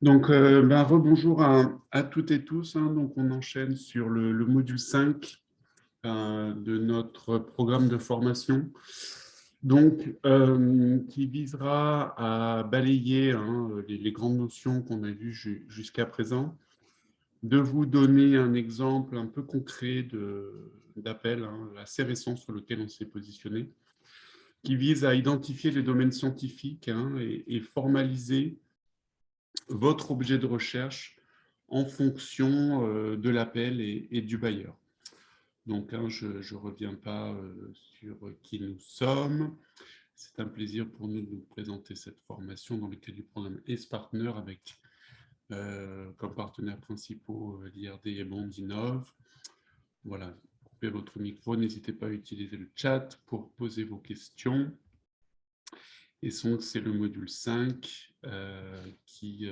Donc, rebonjour à toutes et tous, hein. Donc, on enchaîne sur le module 5 de notre programme de formation, donc, qui visera à balayer, hein, les grandes notions qu'on a vues jusqu'à présent, de vous donner un exemple un peu concret d'appel, hein, assez récent sur lequel on s'est positionné, qui vise à identifier les domaines scientifiques, hein, et formaliser votre objet de recherche en fonction de l'appel et du bailleur. Donc, hein, je ne reviens pas sur qui nous sommes. C'est un plaisir pour nous de vous présenter cette formation dans le cadre du programme ACE Partner avec comme partenaires principaux l'IRD et Bondinov. Voilà, coupez votre micro, n'hésitez pas à utiliser le chat pour poser vos questions. Et donc, c'est le module 5 qui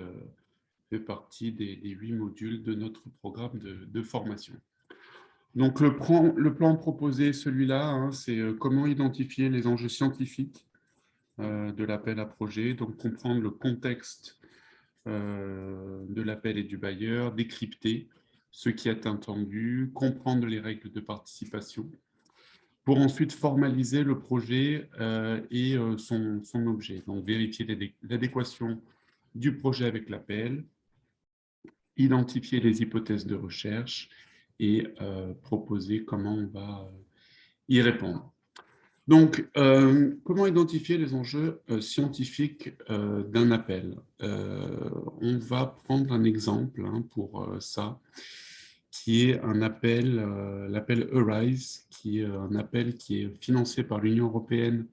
fait partie des 8 modules de notre programme de formation. Donc, le plan proposé, celui-là, hein, c'est comment identifier les enjeux scientifiques de l'appel à projet, donc comprendre le contexte de l'appel et du bailleur, décrypter ce qui est attendu, comprendre les règles de participation, pour ensuite formaliser le projet et son objet. Donc, vérifier l'adéquation du projet avec l'appel, identifier les hypothèses de recherche et proposer comment on va y répondre. Donc, comment identifier les enjeux scientifiques d'un appel? On va prendre un exemple, hein, pour ça, qui est un appel, l'appel Arise, qui est un appel qui est financé par l'Union européenne,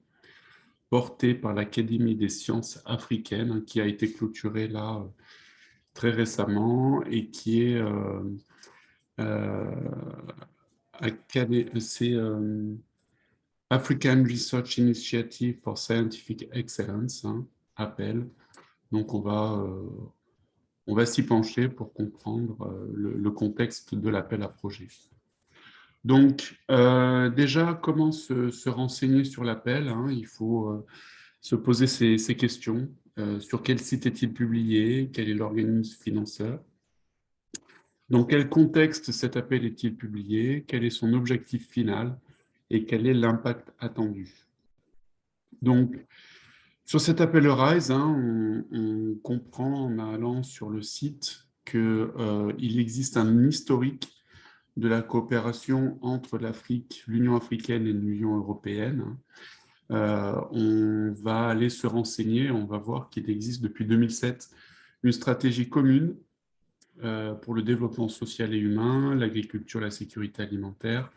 porté par l'Académie des sciences africaines, hein, qui a été clôturé là très récemment et qui est c'est African Research Initiative for Scientific Excellence, hein, appel. Donc, on va s'y pencher pour comprendre le contexte de l'appel à projet. Donc, déjà, comment se renseigner sur l'appel, hein? Il faut se poser ces questions. Sur quel site est-il publié? Quel est l'organisme financeur? Dans quel contexte cet appel est-il publié? Quel est son objectif final? Et quel est l'impact attendu? Donc, sur cet appel Rise, hein, on comprend en allant sur le site qu'il existe un historique de la coopération entre l'Afrique, l'Union africaine et l'Union européenne. On va aller se renseigner, on va voir qu'il existe depuis 2007 une stratégie commune pour le développement social et humain, l'agriculture, la sécurité alimentaire,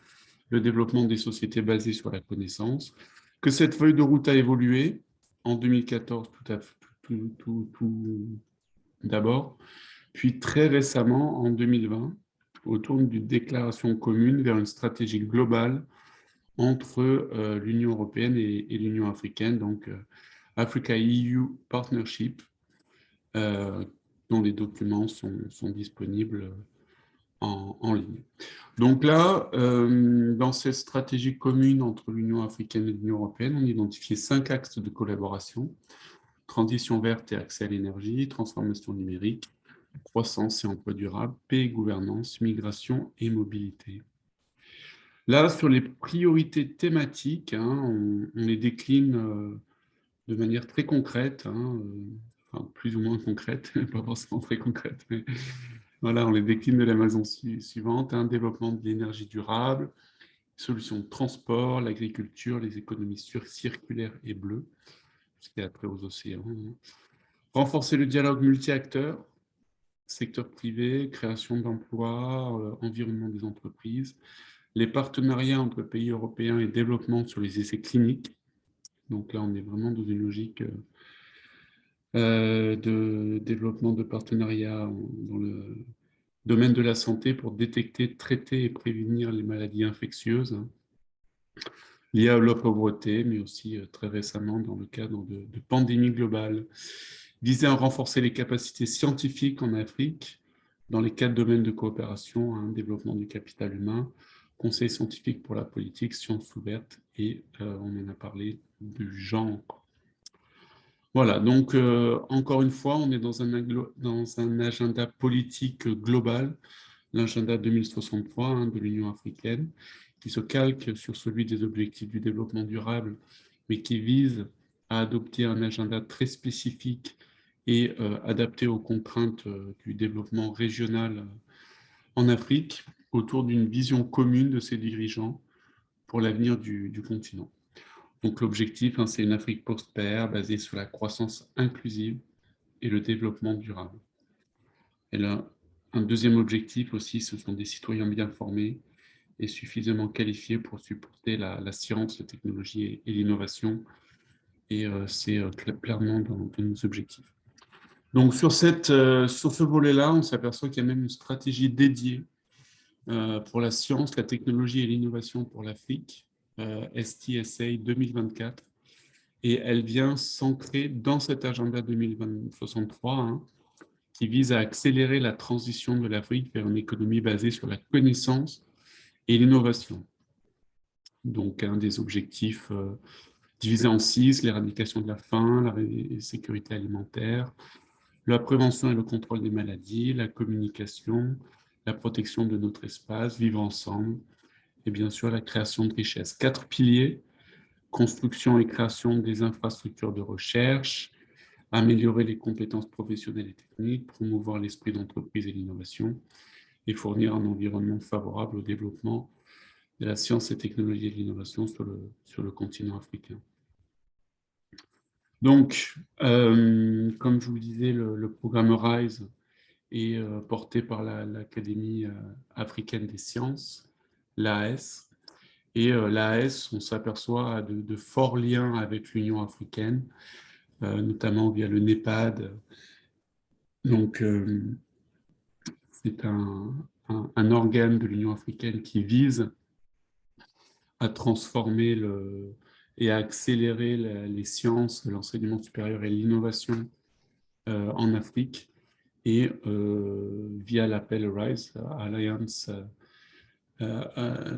le développement des sociétés basées sur la connaissance, que cette feuille de route a évolué en 2014 tout d'abord, puis très récemment en 2020, autour d'une déclaration commune vers une stratégie globale entre l'Union européenne et l'Union africaine, donc Africa-EU Partnership, dont les documents sont disponibles en ligne. Donc là, dans cette stratégie commune entre l'Union africaine et l'Union européenne, on a identifié 5 axes de collaboration: transition verte et accès à l'énergie, transformation numérique, croissance et emploi durable, paix et gouvernance, migration et mobilité. Là, sur les priorités thématiques, hein, on les décline de manière très concrète, hein, enfin, plus ou moins concrète, pas forcément très concrète, mais voilà, on les décline de la façon suivante: hein, développement de l'énergie durable, solutions de transport, l'agriculture, les économies circulaires et bleues, ce qui a trait aux océans, hein. Renforcer le dialogue multi-acteurs, secteur privé, création d'emplois, environnement des entreprises, les partenariats entre pays européens et développement sur les essais cliniques. Donc là, on est vraiment dans une logique de développement de partenariats dans le domaine de la santé pour détecter, traiter et prévenir les maladies infectieuses, hein, liées à la pauvreté, mais aussi très récemment dans le cadre de pandémies globales. Viser à renforcer les capacités scientifiques en Afrique dans les 4 domaines de coopération, hein, développement du capital humain, conseil scientifique pour la politique, sciences ouvertes et on en a parlé du genre. Voilà, donc encore une fois, on est dans dans un agenda politique global, l'agenda 2063 de l'Union africaine, qui se calque sur celui des objectifs du développement durable, mais qui vise à adopter un agenda très spécifique et adapté aux contraintes du développement régional en Afrique, autour d'une vision commune de ses dirigeants pour l'avenir du continent. Donc l'objectif, c'est une Afrique prospère basée sur la croissance inclusive et le développement durable. Et là, un deuxième objectif aussi, ce sont des citoyens bien formés et suffisamment qualifiés pour supporter la science, la technologie et l'innovation. Et c'est clairement dans nos objectifs. Donc sur ce volet-là, on s'aperçoit qu'il y a même une stratégie dédiée pour la science, la technologie et l'innovation pour l'Afrique, STSA 2024. Et elle vient s'ancrer dans cet agenda 2063, qui vise à accélérer la transition de l'Afrique vers une économie basée sur la connaissance et l'innovation. Donc, un des objectifs divisés en 6, l'éradication de la faim, la sécurité alimentaire, la prévention et le contrôle des maladies, la communication, la protection de notre espace, vivre ensemble, et bien sûr la création de richesses. 4 piliers: construction et création des infrastructures de recherche, améliorer les compétences professionnelles et techniques, promouvoir l'esprit d'entreprise et l'innovation, et fournir un environnement favorable au développement de la science et technologie et de l'innovation sur le continent africain. Donc, comme je vous le disais, le programme RISE est porté par l'Académie africaine des sciences, l'AS. Et l'AS, on s'aperçoit, a de forts liens avec l'Union africaine, notamment via le NEPAD. Donc, c'est un organe de l'Union africaine qui vise à transformer et à accélérer les sciences, l'enseignement supérieur et l'innovation en Afrique. Et via l'appel RISE, Alliance,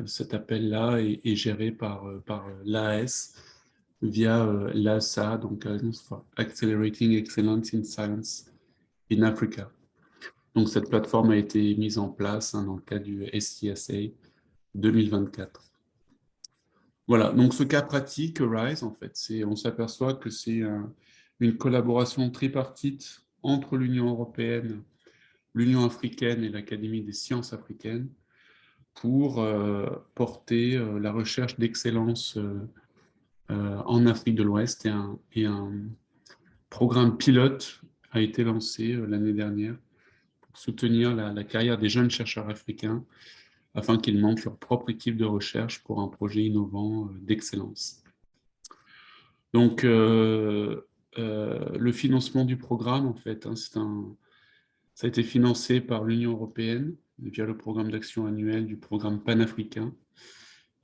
cet appel-là est géré par l'AS via l'ASA, donc Alliance for Accelerating Excellence in Science in Africa. Donc cette plateforme a été mise en place dans le cadre du STSA 2024. Voilà, donc ce cas pratique, RISE, en fait, on s'aperçoit que c'est une collaboration tripartite entre l'Union européenne, l'Union africaine et l'Académie des sciences africaines pour porter la recherche d'excellence en Afrique de l'Ouest, et un programme pilote a été lancé l'année dernière pour soutenir la carrière des jeunes chercheurs africains afin qu'ils montent leur propre équipe de recherche pour un projet innovant d'excellence. Donc, le financement du programme, en fait, ça a été financé par l'Union européenne via le programme d'action annuel du programme panafricain.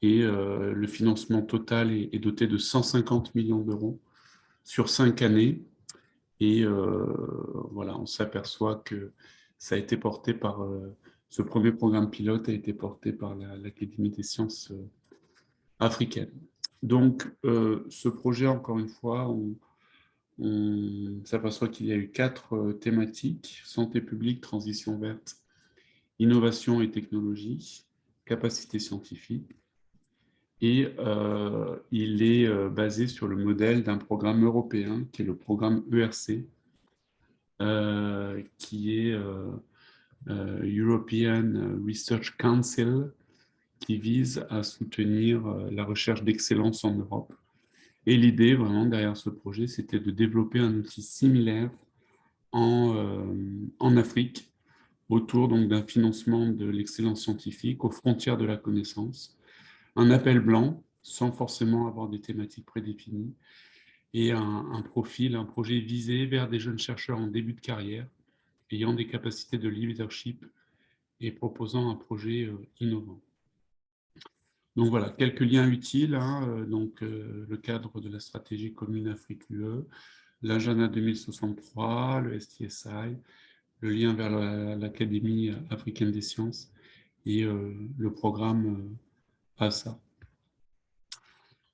Et le financement total est doté de 150 millions d'euros sur 5 années. Et voilà, on s'aperçoit que ça a été porté par... ce premier programme pilote a été porté par l'Académie des sciences africaines. Donc, ce projet, encore une fois, on s'aperçoit qu'il y a eu 4 thématiques: santé publique, transition verte, innovation et technologie, capacité scientifique. Et il est basé sur le modèle d'un programme européen qui est le programme ERC, qui est European Research Council, qui vise à soutenir la recherche d'excellence en Europe. Et l'idée vraiment derrière ce projet, c'était de développer un outil similaire en Afrique, autour donc d'un financement de l'excellence scientifique aux frontières de la connaissance, un appel blanc sans forcément avoir des thématiques prédéfinies, et un profil, un projet visé vers des jeunes chercheurs en début de carrière, ayant des capacités de leadership et proposant un projet innovant. Donc voilà, quelques liens utiles, donc le cadre de la stratégie commune Afrique-UE, l'agenda 2063, le STSI, le lien vers l'Académie africaine des sciences et le programme ASA.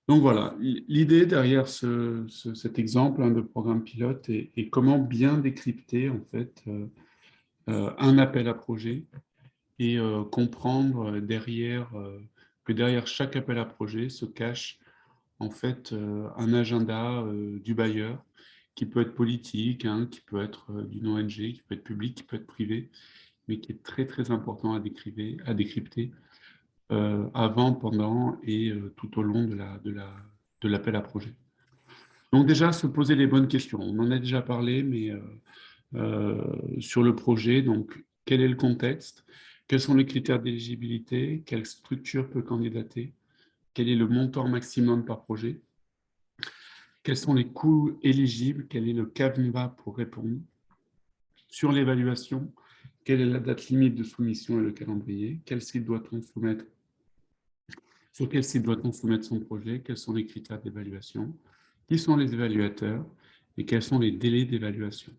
Donc voilà, l'idée derrière cet exemple de programme pilote est comment bien décrypter en fait un appel à projet et comprendre que derrière chaque appel à projet se cache en fait un agenda du bailleur qui peut être politique, hein, qui peut être d'une ONG, qui peut être public, qui peut être privé, mais qui est très très important à décrypter avant, pendant et tout au long de l'appel à projet. Donc déjà, se poser les bonnes questions. On en a déjà parlé, mais sur le projet, donc quel est le contexte? Quels sont les critères d'éligibilité? Quelle structure peut candidater? Quel est le montant maximum par projet? Quels sont les coûts éligibles? Quel est le CAVNVA pour répondre? Sur l'évaluation, quelle est la date limite de soumission et le calendrier? Quel site doit-on soumettre? Sur quel site doit-on soumettre son projet? Quels sont les critères d'évaluation? Qui sont les évaluateurs? Et quels sont les délais d'évaluation?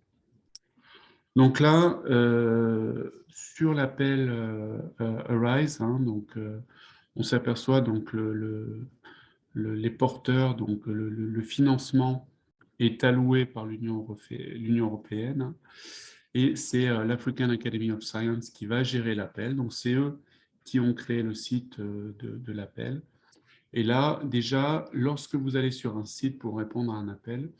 Donc là, sur l'appel Arise, hein, donc, on s'aperçoit donc les porteurs, donc le financement est alloué par l'Union européenne et c'est l'African Academy of Science qui va gérer l'appel. Donc c'est eux qui ont créé le site de l'appel. Et là, déjà, lorsque vous allez sur un site pour répondre à un appel,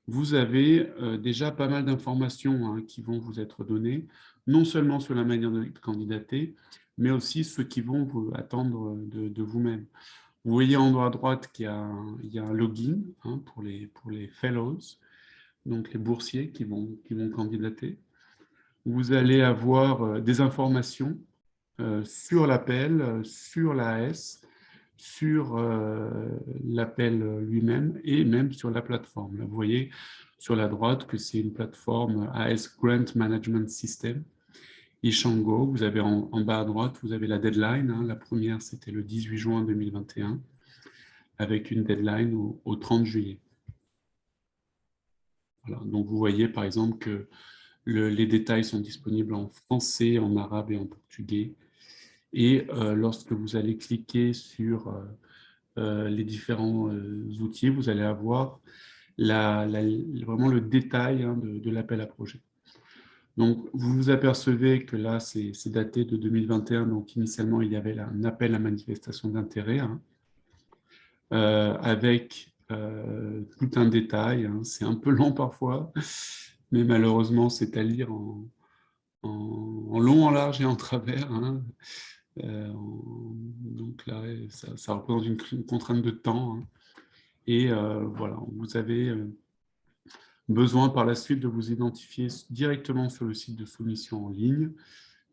vous avez déjà pas mal d'informations hein, qui vont vous être données, non seulement sur la manière de candidater, mais aussi ce qui vont vous attendre de vous-même. Vous voyez en haut à droite il y a un login hein, pour les fellows, donc les boursiers qui vont candidater. Vous allez avoir des informations sur l'appel, sur l'AS, sur l'appel lui-même et même sur la plateforme. Là, vous voyez sur la droite que c'est une plateforme AS Grant Management System, Ishango. Vous avez en bas à droite, vous avez la deadline. Hein. La première, c'était le 18 juin 2021, avec une deadline au 30 juillet. Voilà. Donc, vous voyez par exemple que les détails sont disponibles en français, en arabe et en portugais. Et lorsque vous allez cliquer sur les différents outils, vous allez avoir vraiment le détail hein, de l'appel à projet. Donc, vous vous apercevez que là, c'est daté de 2021. Donc, initialement, il y avait un appel à manifestation d'intérêt hein, avec tout un détail. Hein. C'est un peu long parfois, mais malheureusement, c'est à lire en long, en large et en travers. Hein. Donc là, ça représente une contrainte de temps. Hein. Et voilà, vous avez besoin par la suite de vous identifier directement sur le site de soumission en ligne.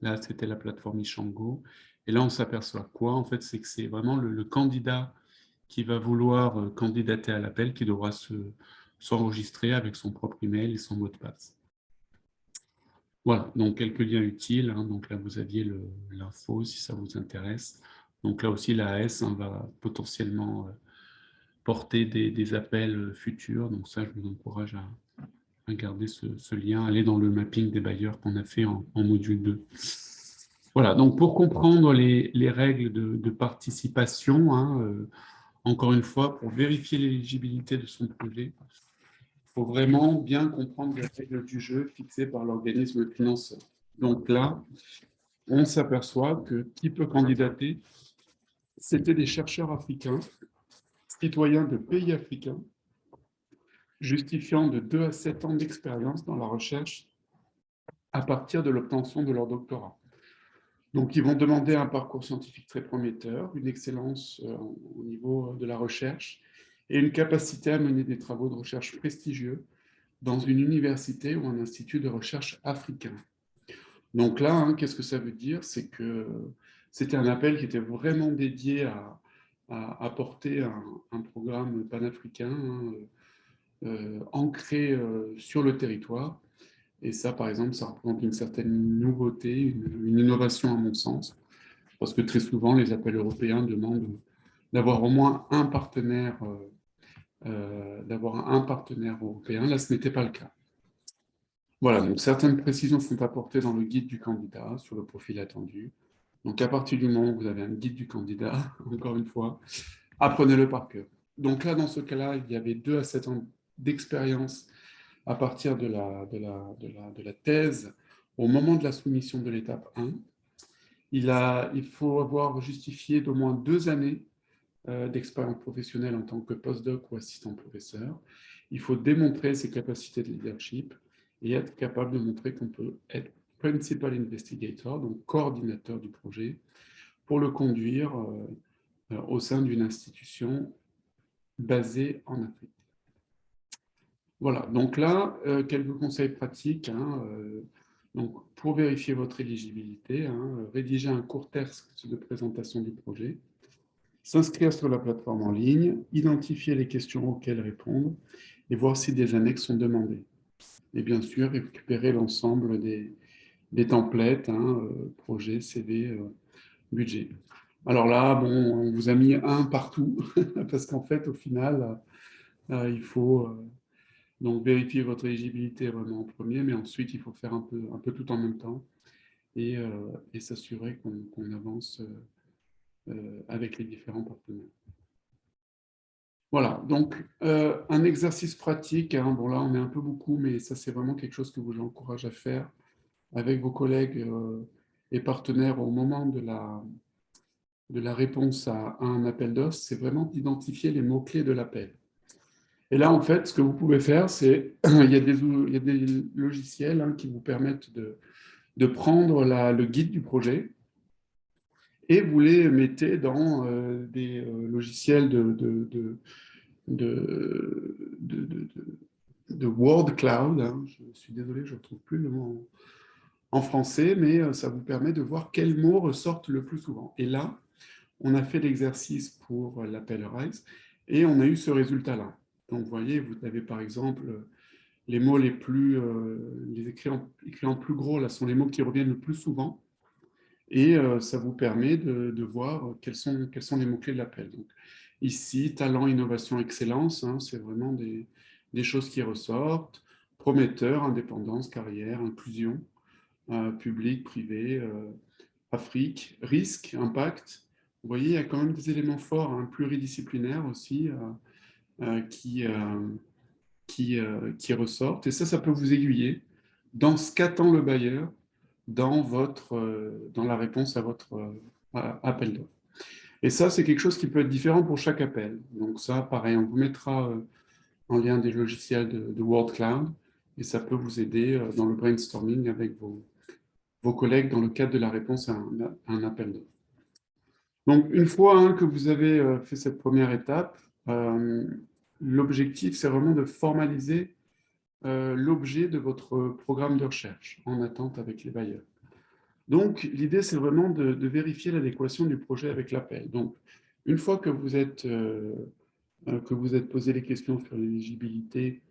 Là, c'était la plateforme Ishango. Et là, on s'aperçoit quoi? En fait, c'est que c'est vraiment le candidat qui va vouloir candidater à l'appel qui devra s'enregistrer avec son propre email et son mot de passe. Voilà, donc quelques liens utiles. Hein. Donc là, vous aviez l'info si ça vous intéresse. Donc là aussi, l'AS hein, va potentiellement porter des appels futurs. Donc ça, je vous encourage à garder ce lien, aller dans le mapping des bailleurs qu'on a fait en module 2. Voilà, donc pour comprendre les règles de participation, hein, encore une fois, pour vérifier l'éligibilité de son projet, il faut vraiment bien comprendre les règles du jeu fixées par l'organisme financeur. Donc là, on s'aperçoit que qui peut candidater, c'était des chercheurs africains, citoyens de pays africains, justifiant de 2 à 7 ans d'expérience dans la recherche à partir de l'obtention de leur doctorat. Donc, ils vont demander un parcours scientifique très prometteur, une excellence au niveau de la recherche et une capacité à mener des travaux de recherche prestigieux dans une université ou un institut de recherche africain. Donc là, hein, qu'est-ce que ça veut dire? C'est que c'était un appel qui était vraiment dédié à apporter un programme panafricain hein, ancré sur le territoire. Et ça, par exemple, ça représente une certaine nouveauté, une innovation à mon sens, parce que très souvent, les appels européens demandent d'avoir au moins un partenaire, européen. Là, ce n'était pas le cas. Voilà, donc certaines précisions sont apportées dans le guide du candidat sur le profil attendu. Donc, à partir du moment où vous avez un guide du candidat, encore une fois, apprenez-le par cœur. Donc là, dans ce cas-là, il y avait 2 à 7 ans d'expérience à partir de la thèse au moment de la soumission de l'étape 1. Il faut avoir justifié d'au moins 2 années d'expérience professionnelle en tant que postdoc ou assistant professeur. Il faut démontrer ses capacités de leadership et être capable de montrer qu'on peut être principal investigator, donc coordinateur du projet, pour le conduire au sein d'une institution basée en Afrique. Voilà, donc là, quelques conseils pratiques. Donc, pour vérifier votre éligibilité, rédiger un court texte de présentation du projet, s'inscrire sur la plateforme en ligne, identifier les questions auxquelles répondre et voir si des annexes sont demandées. Et bien sûr, récupérer l'ensemble des templates, projet, CV, budget. Alors là, bon, on vous a mis un partout, parce qu'en fait, au final, il faut donc vérifier votre éligibilité vraiment en premier, mais ensuite, il faut faire un peu tout en même temps et s'assurer qu'on avance avec les différents partenaires. Voilà, donc un exercice pratique, bon là on est un peu beaucoup, mais ça c'est vraiment quelque chose que je vous encourage à faire avec vos collègues et partenaires au moment de la réponse à un appel d'offres, c'est vraiment d'identifier les mots-clés de l'appel. Et là, en fait, ce que vous pouvez faire, c'est, il y a des logiciels qui vous permettent de prendre le guide du projet et vous les mettez dans des logiciels de Word Cloud. Je suis désolé, je ne retrouve plus le mot en français, mais ça vous permet de voir quels mots ressortent le plus souvent. Et là, on a fait l'exercice pour l'appel RISE et on a eu ce résultat-là. Donc, vous voyez, vous avez par exemple les mots les écrits en plus gros, là, sont les mots qui reviennent le plus souvent. Et ça vous permet de voir quels sont les mots-clés de l'appel. Donc, ici, talent, innovation, excellence, c'est vraiment des choses qui ressortent. Prometteur, indépendance, carrière, inclusion, public, privé, Afrique, risque, impact. Vous voyez, il y a quand même des éléments forts, pluridisciplinaires aussi, qui ressortent. Et ça peut vous aiguiller dans ce qu'attend le bailleur dans la réponse à votre appel d'offres. Et ça, c'est quelque chose qui peut être différent pour chaque appel. Donc ça, pareil, on vous mettra en lien des logiciels de Word Cloud et ça peut vous aider dans le brainstorming avec vos collègues dans le cadre de la réponse à un appel d'offres. Donc, une fois que vous avez fait cette première étape, l'objectif, c'est vraiment de formaliser l'objet de votre programme de recherche en attente avec les bailleurs. Donc, l'idée, c'est vraiment de vérifier l'adéquation du projet avec l'appel. Donc, une fois que vous êtes posé les questions sur l'éligibilité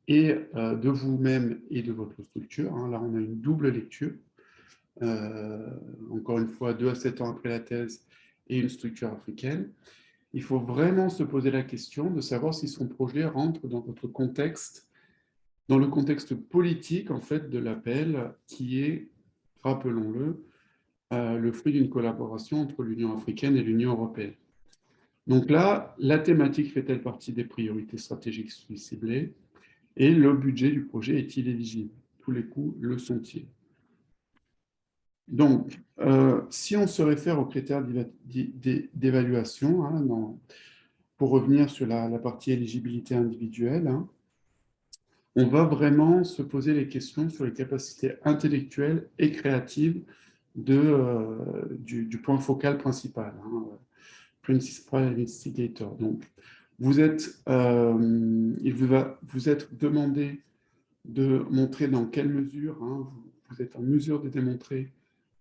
et de vous-même et de votre structure, là, on a une double lecture, encore une fois, 2 à 7 ans après la thèse et une structure africaine, il faut vraiment se poser la question de savoir si son projet rentre dans votre contexte, dans le contexte politique, en fait, de l'appel, qui est, rappelons-le, le fruit d'une collaboration entre l'Union africaine et l'Union européenne. Donc là, la thématique fait-elle partie des priorités stratégiques ciblées et le budget du projet est-il éligible? Tous les coûts le sont-ils? Donc, si on se réfère aux critères d'évaluation, pour revenir sur la partie éligibilité individuelle, on va vraiment se poser les questions sur les capacités intellectuelles et créatives du point focal principal, Principal Investigator. Donc, il vous être demandé de montrer dans quelle mesure vous êtes en mesure de démontrer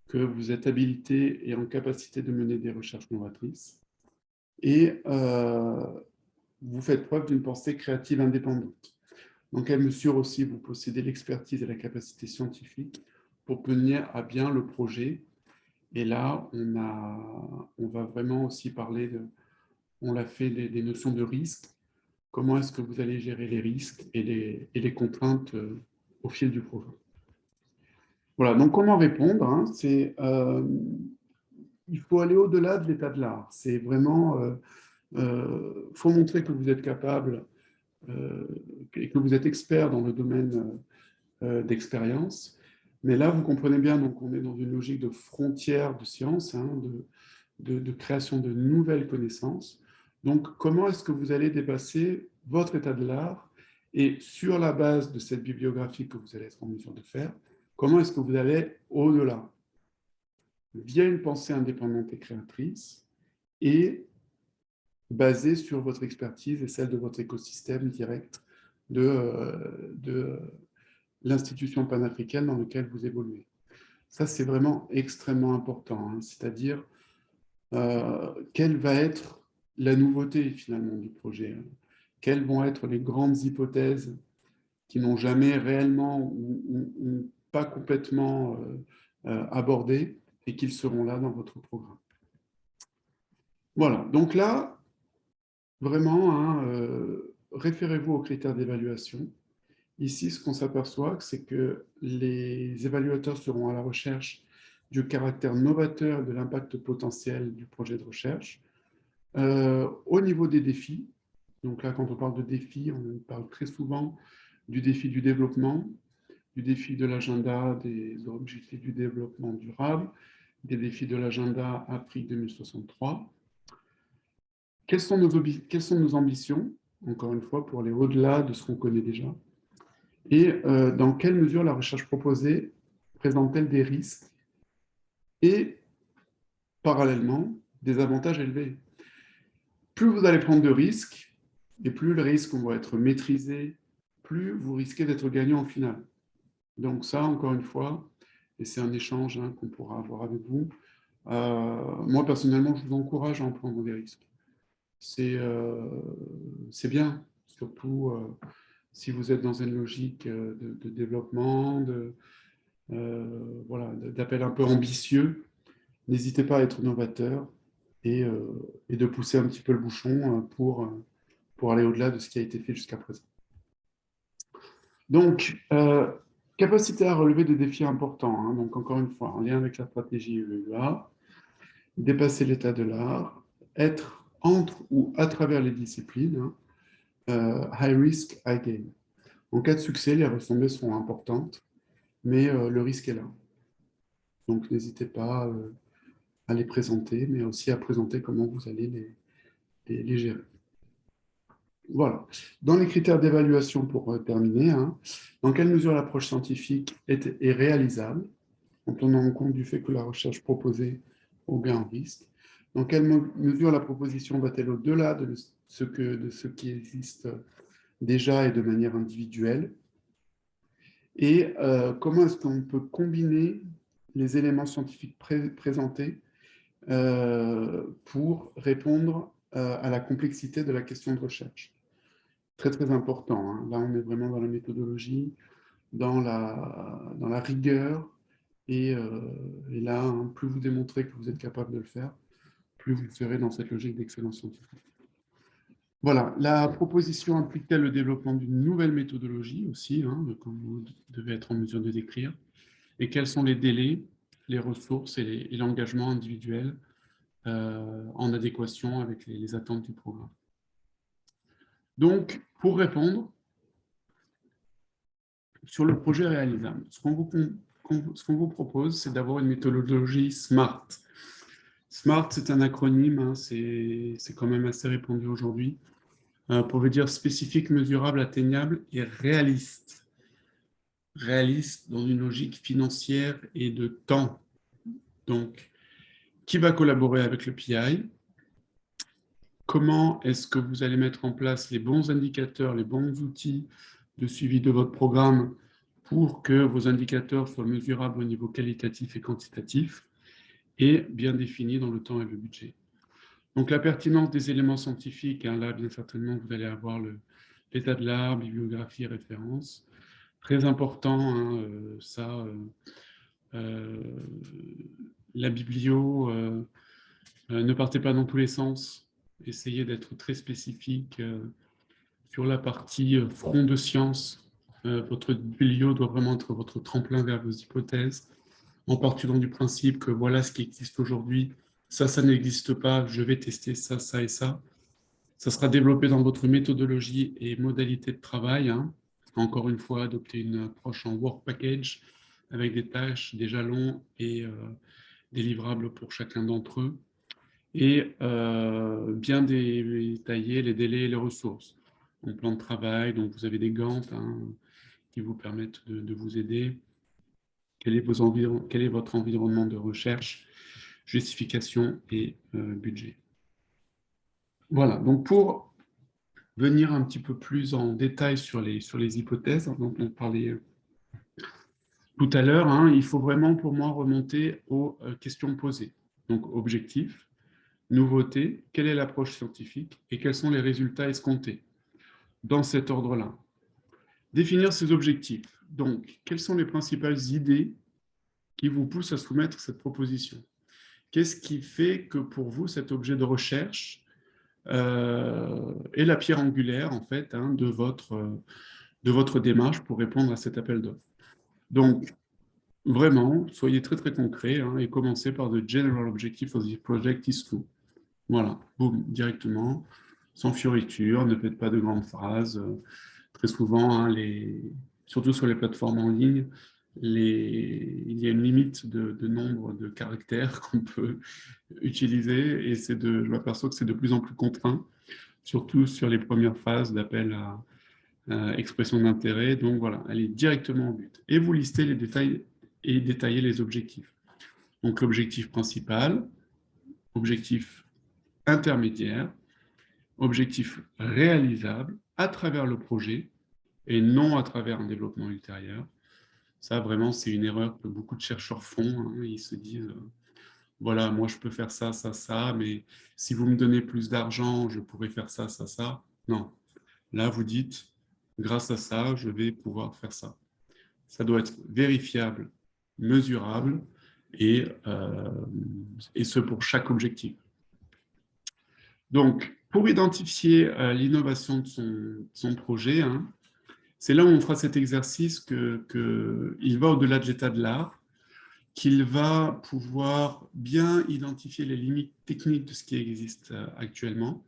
que vous êtes habilité et en capacité de mener des recherches novatrices. Et vous faites preuve d'une pensée créative indépendante. Dans quelle mesure aussi vous possédez l'expertise et la capacité scientifique pour mener à bien le projet. Et là, on va vraiment aussi parler on l'a fait des notions de risque. Comment est-ce que vous allez gérer les risques et les contraintes au fil du projet. Voilà, donc comment répondre, il faut aller au-delà de l'état de l'art. C'est vraiment faut montrer que vous êtes capable et que vous êtes expert dans le domaine d'expérience. Mais là, vous comprenez bien, donc on est dans une logique de frontière de science, hein, de création de nouvelles connaissances. Donc, comment est-ce que vous allez dépasser votre état de l'art et sur la base de cette bibliographie que vous allez être en mesure de faire, comment est-ce que vous allez au-delà via une pensée indépendante et créatrice et basée sur votre expertise et celle de votre écosystème direct de l'institution panafricaine dans laquelle vous évoluez. Ça, c'est vraiment extrêmement important, hein, c'est-à-dire quelle va être la nouveauté finalement du projet, hein. Quelles vont être les grandes hypothèses qui n'ont jamais réellement ou pas complètement abordé et qu'ils seront là dans votre programme. Voilà, donc là, vraiment, hein, référez-vous aux critères d'évaluation. Ici, ce qu'on s'aperçoit, c'est que les évaluateurs seront à la recherche du caractère novateur et de l'impact potentiel du projet de recherche. Au niveau des défis, donc là, quand on parle de défis, on parle très souvent du défi du développement, du défi de l'agenda des objectifs du développement durable, des défis de l'agenda Afrique 2063. Quelles sont nos ambitions, encore une fois, pour aller au-delà de ce qu'on connaît déjà? Et dans quelle mesure la recherche proposée présente-t-elle des risques et, parallèlement, des avantages élevés? Plus vous allez prendre de risques, et plus le risque va être maîtrisé, plus vous risquez d'être gagnant au final. Donc ça, encore une fois, et c'est un échange hein, qu'on pourra avoir avec vous, moi, personnellement, je vous encourage à en prendre des risques. C'est bien, surtout si vous êtes dans une logique de développement, voilà, d'appel un peu ambitieux. N'hésitez pas à être novateur et de pousser un petit peu le bouchon pour aller au-delà de ce qui a été fait jusqu'à présent. Donc, capacité à relever des défis importants. Hein, donc, encore une fois, en lien avec la stratégie EUA, dépasser l'état de l'art, être entre ou à travers les disciplines, hein, high risk, high gain. En cas de succès, les retombées sont importantes, mais le risque est là. Donc, n'hésitez pas à les présenter, mais aussi à présenter comment vous allez les gérer. Voilà. Dans les critères d'évaluation, pour terminer, hein, dans quelle mesure l'approche scientifique est réalisable, en tenant compte du fait que la recherche proposée au gain en risque, dans quelle mesure la proposition va-t-elle au-delà de ce qui existe déjà et de manière individuelle, et comment est-ce qu'on peut combiner les éléments scientifiques présentés pour répondre à la complexité de la question de recherche. Très, très important. Hein. Là, on est vraiment dans la méthodologie, dans la rigueur. Et là, hein, plus vous démontrez que vous êtes capable de le faire, plus vous serez dans cette logique d'excellence scientifique. Voilà, la proposition implique-t-elle le développement d'une nouvelle méthodologie aussi, hein, comme vous devez être en mesure de décrire, et quels sont les délais, les ressources et l'engagement individuel en adéquation avec les attentes du programme. Donc, pour répondre, sur le projet réalisable, ce qu'on vous propose, c'est d'avoir une méthodologie SMART. SMART, c'est un acronyme, hein, c'est quand même assez répandu aujourd'hui, pour veut dire spécifique, mesurable, atteignable et réaliste. Réaliste dans une logique financière et de temps. Donc, qui va collaborer avec le PI? Comment est-ce que vous allez mettre en place les bons indicateurs, les bons outils de suivi de votre programme pour que vos indicateurs soient mesurables au niveau qualitatif et quantitatif et bien définis dans le temps et le budget. Donc la pertinence des éléments scientifiques, hein, là bien certainement vous allez avoir l'état de l'art, bibliographie, référence. Très important, hein, ça, la biblio, ne partez pas dans tous les sens. Essayez d'être très spécifique sur la partie front de science. Votre biblio doit vraiment être votre tremplin vers vos hypothèses, en partant du principe que voilà ce qui existe aujourd'hui, ça n'existe pas, je vais tester ça, ça et ça. Ça sera développé dans votre méthodologie et modalité de travail. Encore une fois, adopter une approche en work package avec des tâches, des jalons et des livrables pour chacun d'entre eux. Et bien détailler les délais et les ressources. Donc, plan de travail, donc vous avez des Gantt qui vous permettent de vous aider. Quel est votre environnement de recherche, justification et budget. Voilà, donc pour venir un petit peu plus en détail sur les hypothèses dont on parlait tout à l'heure, il faut vraiment pour moi remonter aux questions posées. Donc objectif, nouveauté, quelle est l'approche scientifique et quels sont les résultats escomptés dans cet ordre-là. Définir ces objectifs. Donc, quelles sont les principales idées qui vous poussent à soumettre cette proposition? Qu'est-ce qui fait que pour vous, cet objet de recherche est la pierre angulaire en fait, de votre démarche pour répondre à cet appel d'offres? Donc, vraiment, soyez très très concret et commencez par the general objective of the project is to. Voilà, boum, directement, sans fioriture, ne faites pas de grandes phrases. Très souvent, surtout sur les plateformes en ligne, il y a une limite de nombre de caractères qu'on peut utiliser et je m'aperçois que c'est de plus en plus contraint, surtout sur les premières phases d'appel à expression d'intérêt. Donc voilà, allez directement au but. Et vous listez les détails et détaillez les objectifs. Donc l'objectif principal, objectif intermédiaire, objectif réalisable à travers le projet et non à travers un développement ultérieur. Ça, vraiment, c'est une erreur que beaucoup de chercheurs font. Ils se disent, voilà, moi, je peux faire ça, ça, ça, mais si vous me donnez plus d'argent, je pourrais faire ça, ça, ça. Non. Là, vous dites, grâce à ça, je vais pouvoir faire ça. Ça doit être vérifiable, mesurable, et ce pour chaque objectif. Donc, pour identifier l'innovation de son projet, c'est là où on fera cet exercice qu'il va au-delà de l'état de l'art, qu'il va pouvoir bien identifier les limites techniques de ce qui existe actuellement,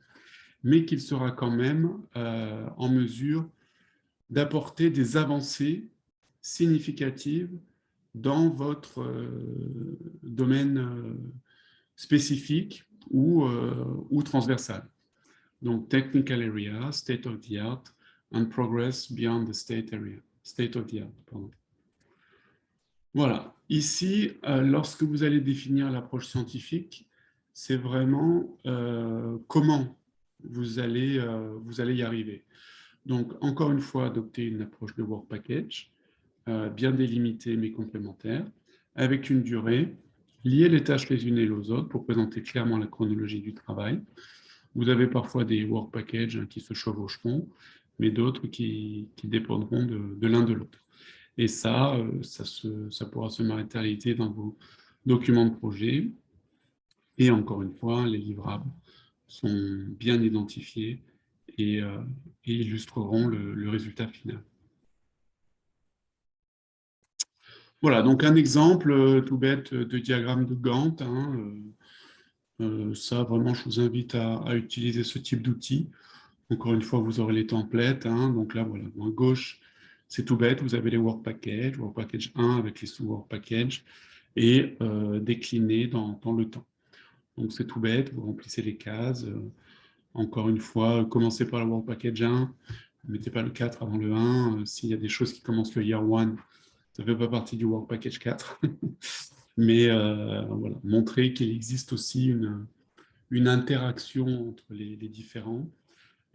mais qu'il sera quand même en mesure d'apporter des avancées significatives dans votre domaine spécifique ou transversal. Donc, technical area, state of the art, and progress beyond the state of the art. Pardon. Voilà. Ici, lorsque vous allez définir l'approche scientifique, c'est vraiment comment vous allez y arriver. Donc, encore une fois, adopter une approche de work package, bien délimitée mais complémentaire, avec une durée, lier les tâches les unes et les autres pour présenter clairement la chronologie du travail. Vous avez parfois des work packages qui se chevaucheront, mais d'autres qui dépendront de l'un de l'autre. Et ça pourra se matérialiser dans vos documents de projet. Et encore une fois, les livrables sont bien identifiés et illustreront le résultat final. Voilà, donc un exemple tout bête de diagramme de Gantt. Ça, vraiment, je vous invite à utiliser ce type d'outil. Encore une fois, vous aurez les templates. Donc là, voilà, à gauche, c'est tout bête. Vous avez les work package 1 avec les sous-work packages et déclinés dans le temps. Donc c'est tout bête, vous remplissez les cases. Encore une fois, commencez par le work package 1, ne mettez pas le 4 avant le 1. S'il y a des choses qui commencent le year 1, ça ne fait pas partie du work package 4. Mais voilà, montrer qu'il existe aussi une interaction entre les différents.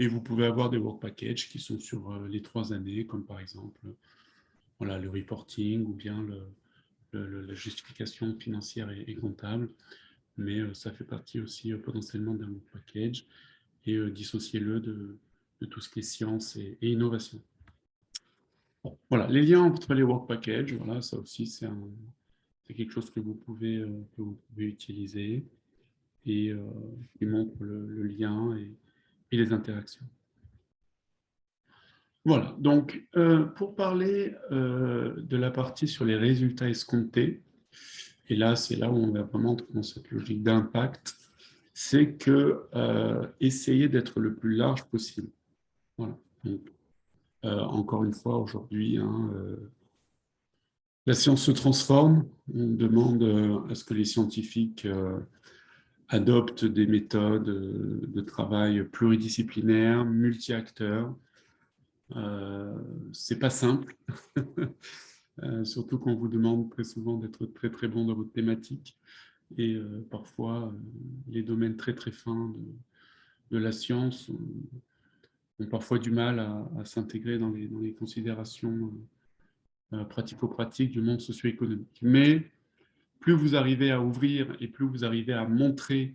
Et vous pouvez avoir des work packages qui sont sur les 3 années, comme par exemple voilà, le reporting ou bien la justification financière et comptable. Mais ça fait partie aussi potentiellement d'un work package et dissociez-le de tout ce qui est science et innovation. Bon, voilà, les liens entre les work packages, voilà, ça aussi c'est quelque chose que vous pouvez utiliser et qui montre le lien et les interactions. Voilà, donc pour parler de la partie sur les résultats escomptés, et là c'est là où on va vraiment entrer dans cette logique d'impact, c'est que essayez d'être le plus large possible. Voilà. Donc, encore une fois, aujourd'hui, hein, la science se transforme. On demande à ce que les scientifiques adoptent des méthodes de travail pluridisciplinaires, multi-acteurs. C'est pas simple, surtout quand on vous demande très souvent d'être très très bon dans votre thématique. Et parfois, les domaines très très fins de la science ont parfois du mal à s'intégrer dans les considérations pratico-pratiques du monde socio-économique. Mais plus vous arrivez à ouvrir et plus vous arrivez à montrer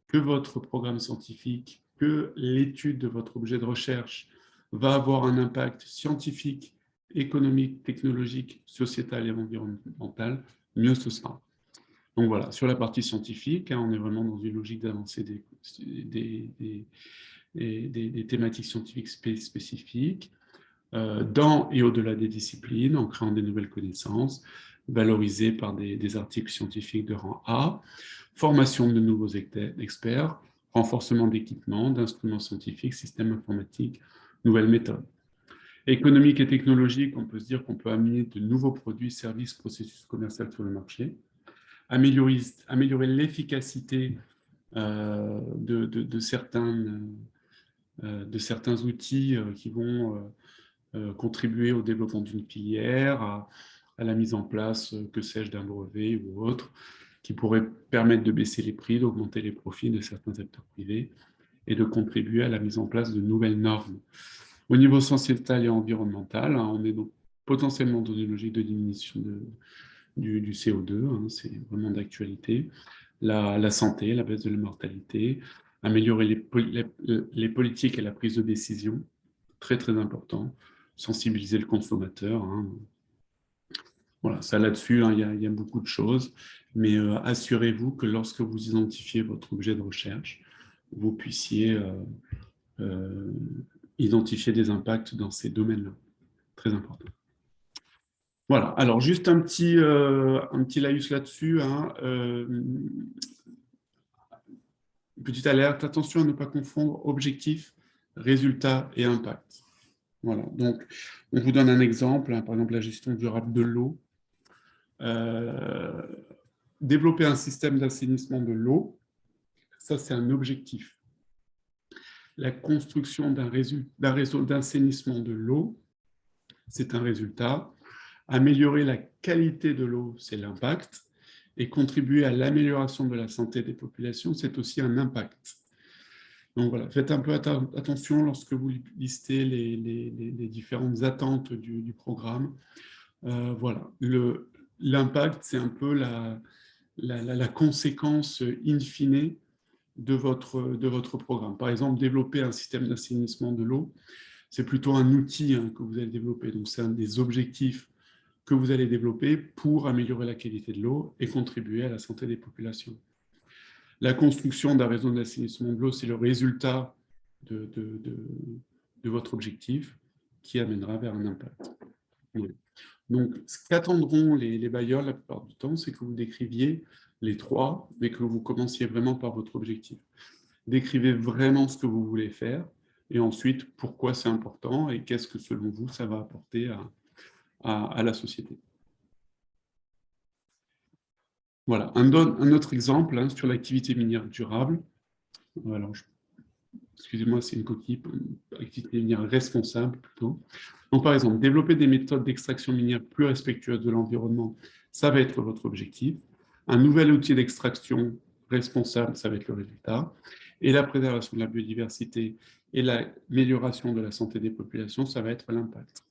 que votre programme scientifique, que l'étude de votre objet de recherche va avoir un impact scientifique, économique, technologique, sociétal et environnemental, mieux ce sera. Donc voilà, sur la partie scientifique, hein, on est vraiment dans une logique d'avancer des thématiques scientifiques spécifiques, dans et au-delà des disciplines, en créant des nouvelles connaissances, valorisées par des articles scientifiques de rang A, formation de nouveaux experts, renforcement d'équipements, d'instruments scientifiques, systèmes informatiques, nouvelles méthodes. Économique et technologique, on peut se dire qu'on peut amener de nouveaux produits, services, processus commerciaux sur le marché, améliorer l'efficacité de certains outils qui vont contribuer au développement d'une filière, à la mise en place, que sais-je, d'un brevet ou autre, qui pourrait permettre de baisser les prix, d'augmenter les profits de certains acteurs privés et de contribuer à la mise en place de nouvelles normes. Au niveau sociétal et environnemental, hein, on est donc potentiellement dans une logique de diminution du CO2, hein, c'est vraiment d'actualité. La santé, la baisse de la mortalité, améliorer les politiques et la prise de décision, très très important, sensibiliser le consommateur. Hein. Voilà, ça là-dessus, hein, il y a beaucoup de choses, mais assurez-vous que lorsque vous identifiez votre objet de recherche, vous puissiez identifier des impacts dans ces domaines-là. Très important. Voilà, alors juste un petit laïus là-dessus. Hein, petite alerte, attention à ne pas confondre objectif, résultat et impact. Voilà, donc on vous donne un exemple, hein, par exemple la gestion durable de l'eau. Développer un système d'assainissement de l'eau, ça c'est un objectif. La construction d'un réseau d'assainissement de l'eau, c'est un résultat. Améliorer la qualité de l'eau, c'est l'impact. Et contribuer à l'amélioration de la santé des populations, c'est aussi un impact. Donc voilà, faites un peu attention lorsque vous listez les différentes attentes du programme. Voilà, l'impact, c'est un peu la conséquence in fine de votre programme. Par exemple, développer un système d'assainissement de l'eau, c'est plutôt un outil, hein, que vous allez développer. Donc, c'est un des objectifs que vous allez développer pour améliorer la qualité de l'eau et contribuer à la santé des populations. La construction d'un réseau d'assainissement de l'eau, c'est le résultat de votre objectif qui amènera vers un impact. Oui. Donc, ce qu'attendront les bailleurs la plupart du temps, c'est que vous décriviez les trois, mais que vous commenciez vraiment par votre objectif. Décrivez vraiment ce que vous voulez faire, et ensuite, pourquoi c'est important, et qu'est-ce que, selon vous, ça va apporter à la société. Voilà, un autre exemple, hein, sur l'activité minière durable. Alors, excusez-moi, c'est une coquille, activité minière responsable plutôt. Donc, par exemple, développer des méthodes d'extraction minière plus respectueuses de l'environnement, ça va être votre objectif. Un nouvel outil d'extraction responsable, ça va être le résultat. Et la préservation de la biodiversité et l'amélioration de la santé des populations, ça va être l'impact.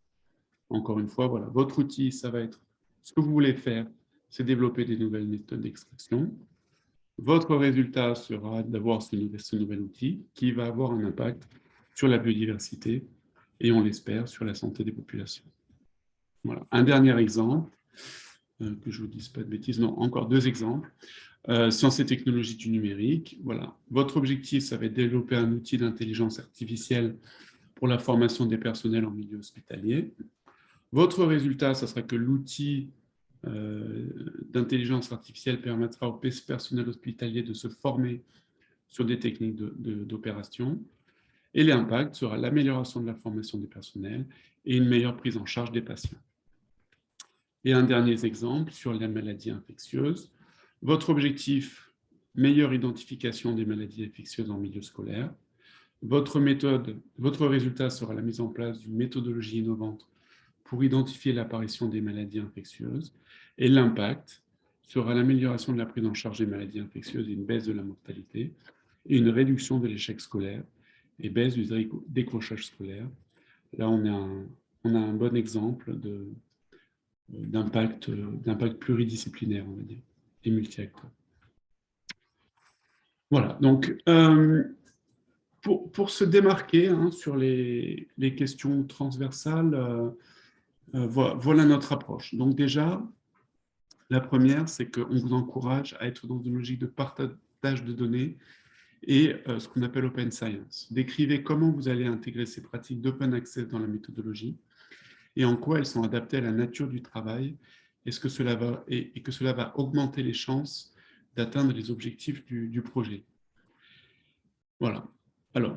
Encore une fois, voilà, votre outil, ça va être ce que vous voulez faire, c'est développer des nouvelles méthodes d'extraction. Votre résultat sera d'avoir ce nouvel outil qui va avoir un impact sur la biodiversité et, on l'espère, sur la santé des populations. Voilà. Un dernier exemple, que je ne vous dise pas de bêtises, non, encore deux exemples. Sciences et technologies du numérique. Voilà. Votre objectif, ça va être de développer un outil d'intelligence artificielle pour la formation des personnels en milieu hospitalier. Votre résultat, ça sera que l'outil d'intelligence artificielle permettra au personnel hospitalier de se former sur des techniques d'opération. Et l'impact sera l'amélioration de la formation des personnels et une meilleure prise en charge des patients. Et un dernier exemple sur les maladies infectieuses. Votre objectif, meilleure identification des maladies infectieuses en milieu scolaire. Votre résultat sera la mise en place d'une méthodologie innovante pour identifier l'apparition des maladies infectieuses. Et l'impact sera l'amélioration de la prise en charge des maladies infectieuses et une baisse de la mortalité, et une réduction de l'échec scolaire et baisse du décrochage scolaire. Là, on a un bon exemple d'impact pluridisciplinaire, on va dire, et multi-acteurs. Voilà, donc pour se démarquer sur les questions transversales, voilà notre approche. Donc déjà, la première, c'est qu'on vous encourage à être dans une logique de partage de données et ce qu'on appelle Open Science. Décrivez comment vous allez intégrer ces pratiques d'Open Access dans la méthodologie et en quoi elles sont adaptées à la nature du travail et que cela va augmenter les chances d'atteindre les objectifs du projet. Voilà. Alors,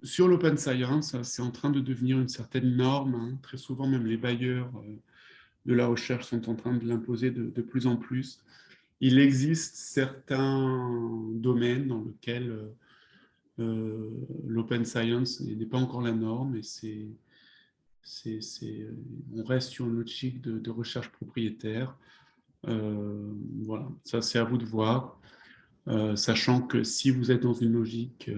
sur l'Open Science, c'est en train de devenir une certaine norme. Très souvent, même les bailleurs de la recherche sont en train de l'imposer de plus en plus. Il existe certains domaines dans lesquels l'Open Science n'est pas encore la norme et on reste sur une logique de recherche propriétaire. Voilà, ça c'est à vous de voir, sachant que si vous êtes dans une logique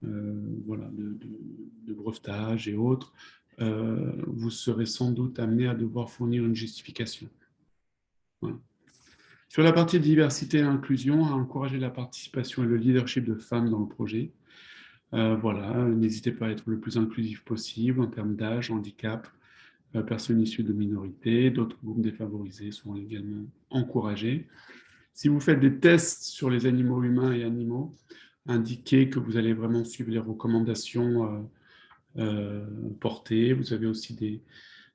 voilà, de brevetage et autres, vous serez sans doute amené à devoir fournir une justification. Voilà. Sur la partie diversité et inclusion, à encourager la participation et le leadership de femmes dans le projet. Voilà, n'hésitez pas à être le plus inclusif possible en termes d'âge, handicap, personnes issues de minorités, d'autres groupes défavorisés sont également encouragés. Si vous faites des tests sur les animaux humains et animaux, indiquez que vous allez vraiment suivre les recommandations portées. Vous avez aussi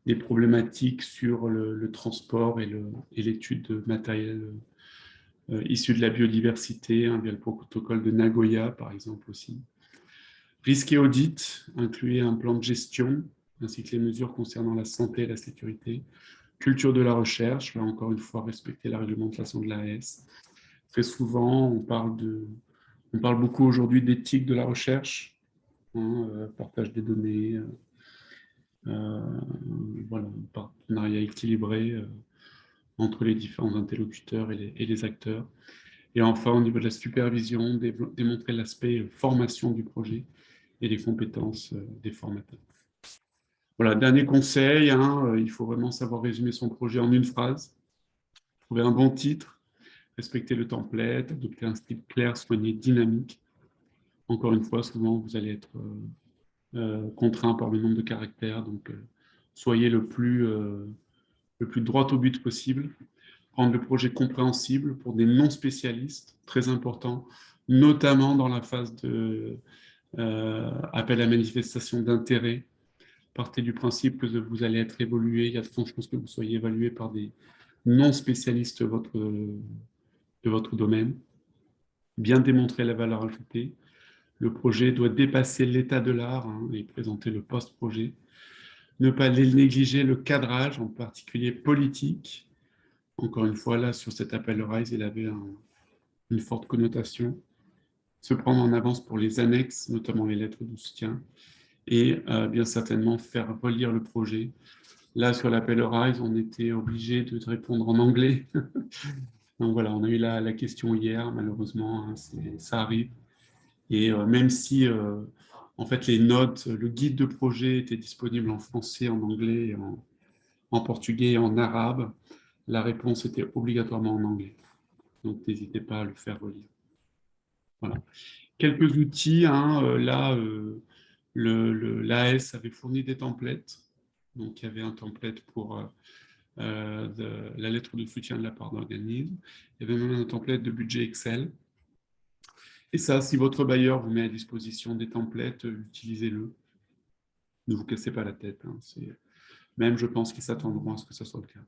des problématiques sur le transport et l'étude de matériel issu de la biodiversité, via le protocole de Nagoya, par exemple aussi. Risque et audit, incluez un plan de gestion, ainsi que les mesures concernant la santé et la sécurité. Culture de la recherche, là encore une fois, respecter la réglementation de l'AS. Très souvent, on parle beaucoup aujourd'hui d'éthique de la recherche, partage des données, voilà, un partenariat équilibré entre les différents interlocuteurs et les acteurs. Et enfin, au niveau de la supervision, démontrer l'aspect formation du projet et les compétences des formateurs. Voilà, dernier conseil, il faut vraiment savoir résumer son projet en une phrase, trouver un bon titre, respecter le template, adopter un style clair, soigné, dynamique. Encore une fois, souvent, vous allez être contraint par le nombre de caractères, donc soyez le plus droit au but possible. Rendre le projet compréhensible pour des non-spécialistes, très important, notamment dans la phase de appel à manifestation d'intérêt. Partez du principe que vous allez être évalué, il y a de fortes chances que vous soyez évalué par des non-spécialistes de votre domaine. Bien démontrer la valeur ajoutée. Le projet doit dépasser l'état de l'art et présenter le post-projet. Ne pas négliger le cadrage, en particulier politique. Encore une fois, là, sur cet appel RISE, il avait une forte connotation. Se prendre en avance pour les annexes, notamment les lettres de soutien, et bien certainement faire relire le projet. Là, sur l'appel RISE, on était obligé de répondre en anglais. Donc voilà, on a eu la question hier, malheureusement, ça arrive. Et même si, en fait, les notes, le guide de projet était disponible en français, en anglais, en portugais et en arabe, la réponse était obligatoirement en anglais. Donc, n'hésitez pas à le faire relire. Voilà. Quelques outils. Là, l'AS avait fourni des templates. Donc, il y avait un template pour la lettre de soutien de la part d'organisme. Il y avait même un template de budget Excel. Et ça, si votre bailleur vous met à disposition des templates, utilisez-le. Ne vous cassez pas la tête. Même, je pense qu'ils s'attendront à ce que ce soit le cas.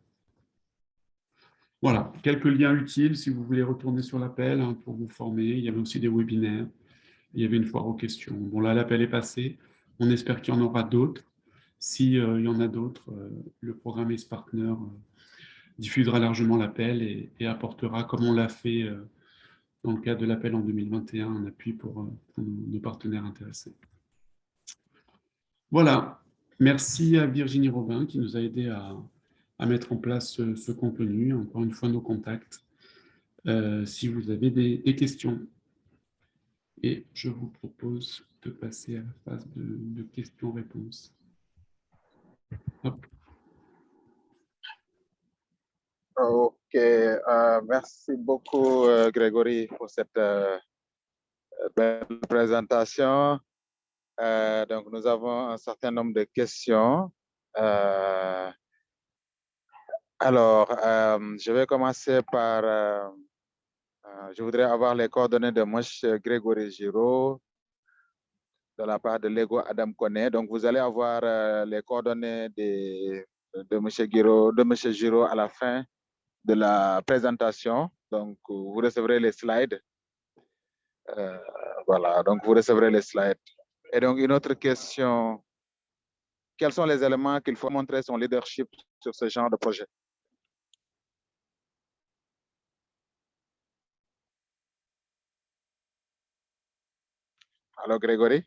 Voilà, quelques liens utiles si vous voulez retourner sur l'appel hein, pour vous former. Il y avait aussi des webinaires. Il y avait une foire aux questions. Bon, là, l'appel est passé. On espère qu'il y en aura d'autres. S'il y en a d'autres, le programme Ace Partner diffusera largement l'appel et apportera, comme on l'a fait dans le cadre de l'appel en 2021, un appui pour nos partenaires intéressés. Voilà. Merci à Virginie Robin qui nous a aidé à mettre en place ce contenu. Encore une fois, nos contacts. Si vous avez des questions. Et je vous propose de passer à la phase de questions-réponses. Ok, merci beaucoup Grégory pour cette belle présentation. Donc nous avons un certain nombre de questions. Alors, je vais commencer par, je voudrais avoir les coordonnées de M. Grégory Giraud de la part de Lego Adam Koné. Donc vous allez avoir les coordonnées de M. Giraud à la fin de la présentation. Donc, vous recevrez les slides. Voilà, donc vous recevrez les slides. Et donc, une autre question. Quels sont les éléments qu'il faut montrer son leadership sur ce genre de projet? Alors, Grégory?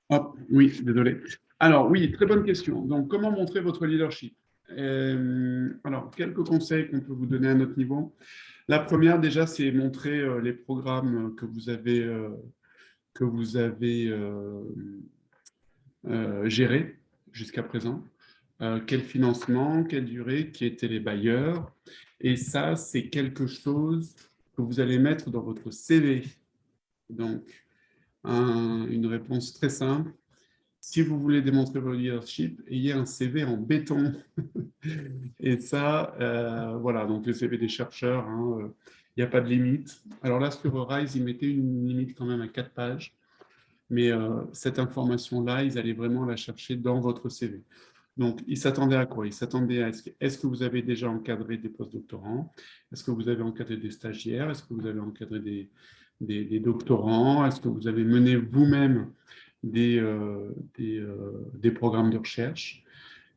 Oh, oui, désolé. Alors, oui, très bonne question. Donc, comment montrer votre leadership? Alors, quelques conseils qu'on peut vous donner à notre niveau. La première, déjà, c'est montrer les programmes que vous avez gérés jusqu'à présent. Quel financement, quelle durée, qui étaient les bailleurs. Et ça, c'est quelque chose que vous allez mettre dans votre CV. Donc, une réponse très simple. Si vous voulez démontrer votre leadership, ayez un CV en béton. Et ça, voilà, donc le CV des chercheurs, il n'y a pas de limite. Alors là, sur Rise, ils mettaient une limite quand même à 4 pages. Mais cette information-là, ils allaient vraiment la chercher dans votre CV. Donc, ils s'attendaient à quoi? Ils s'attendaient à est-ce que vous avez déjà encadré des postdoctorants? Est-ce que vous avez encadré des stagiaires? Est-ce que vous avez encadré des doctorants? Est-ce que vous avez mené vous-même des programmes de recherche?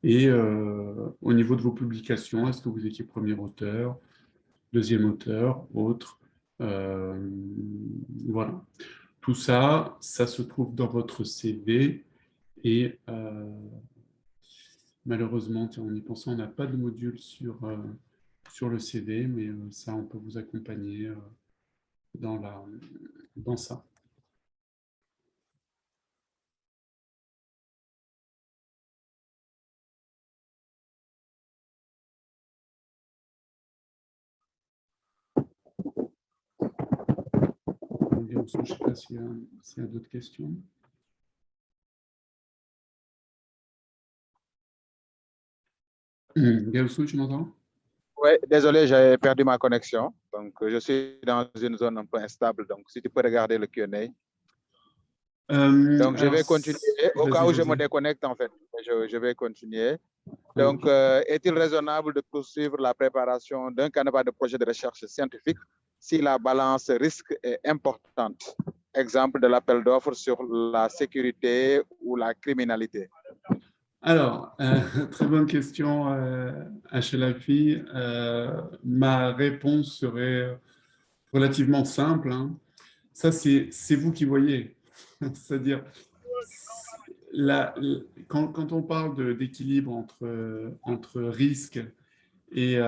Et au niveau de vos publications, est-ce que vous étiez premier auteur, deuxième auteur, autre? Voilà. Tout ça, ça se trouve dans votre CV et malheureusement, en y pensant, on n'a pas de module sur le CV, mais ça, on peut vous accompagner dans ça. Je ne sais pas s'il y a d'autres questions. Gaussou, tu m'entends? Oui, désolé, j'ai perdu ma connexion. Donc, je suis dans une zone un peu instable. Donc, si tu peux regarder le Q&A. Donc, je vais continuer. Au cas où je me déconnecte, en fait, je vais continuer. Donc, est-il raisonnable de poursuivre la préparation d'un canevas de projet de recherche scientifique si la balance risque est importante? Exemple de l'appel d'offres sur la sécurité ou la criminalité. Alors, très bonne question, HLAFI. Ma réponse serait relativement simple. Ça, c'est vous qui voyez. C'est-à-dire, quand on parle d'équilibre entre risque et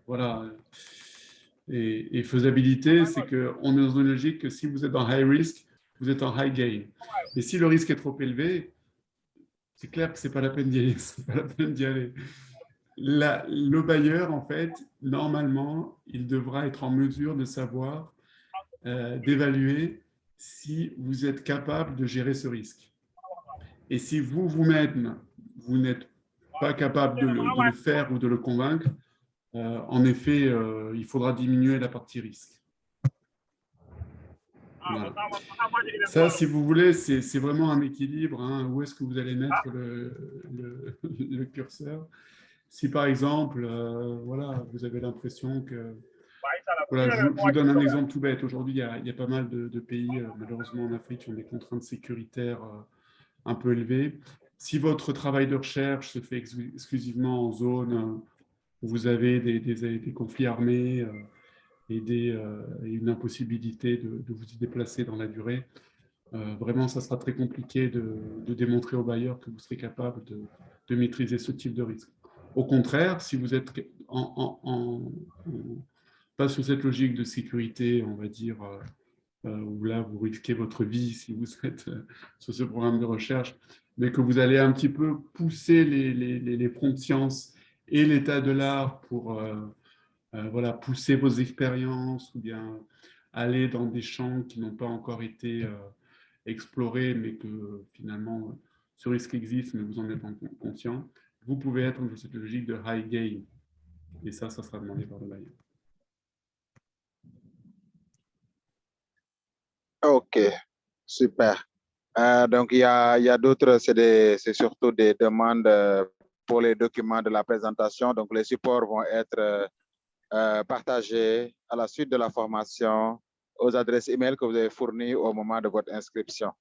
voilà, et faisabilité, c'est qu'on est dans une logique que si vous êtes en high risk, vous êtes en high gain. Et si le risque est trop élevé, c'est clair que ce n'est pas la peine d'y aller. C'est pas la peine d'y aller. Le bailleur, en fait, normalement, il devra être en mesure de savoir, d'évaluer si vous êtes capable de gérer ce risque. Et si vous-même, vous n'êtes pas capable de le faire ou de le convaincre, en effet, il faudra diminuer la partie risque. Voilà. Ça, si vous voulez, c'est vraiment un équilibre. Hein. Où est-ce que vous allez mettre le curseur? Si par exemple, voilà, vous avez l'impression que... Voilà, je vous donne un exemple tout bête. Aujourd'hui, il y a pas mal de pays, malheureusement en Afrique, qui ont des contraintes sécuritaires un peu élevées. Si votre travail de recherche se fait exclusivement en zone où vous avez des conflits armés et une impossibilité de vous y déplacer dans la durée, vraiment, ça sera très compliqué de démontrer aux bailleurs que vous serez capable de maîtriser ce type de risque. Au contraire, si vous êtes pas sur cette logique de sécurité, on va dire, où là, vous risquez votre vie si vous êtes sur ce programme de recherche, mais que vous allez un petit peu pousser les fronts de science et l'état de l'art pour voilà, pousser vos expériences ou bien aller dans des champs qui n'ont pas encore été explorés, mais que finalement, ce risque existe, mais vous en êtes conscient. Vous pouvez être dans cette logique de high gain. Et ça sera demandé par le bailleur. OK, super. Donc, il y a d'autres, c'est surtout des demandes pour les documents de la présentation. Donc, les supports vont être partagés à la suite de la formation aux adresses email que vous avez fournies au moment de votre inscription.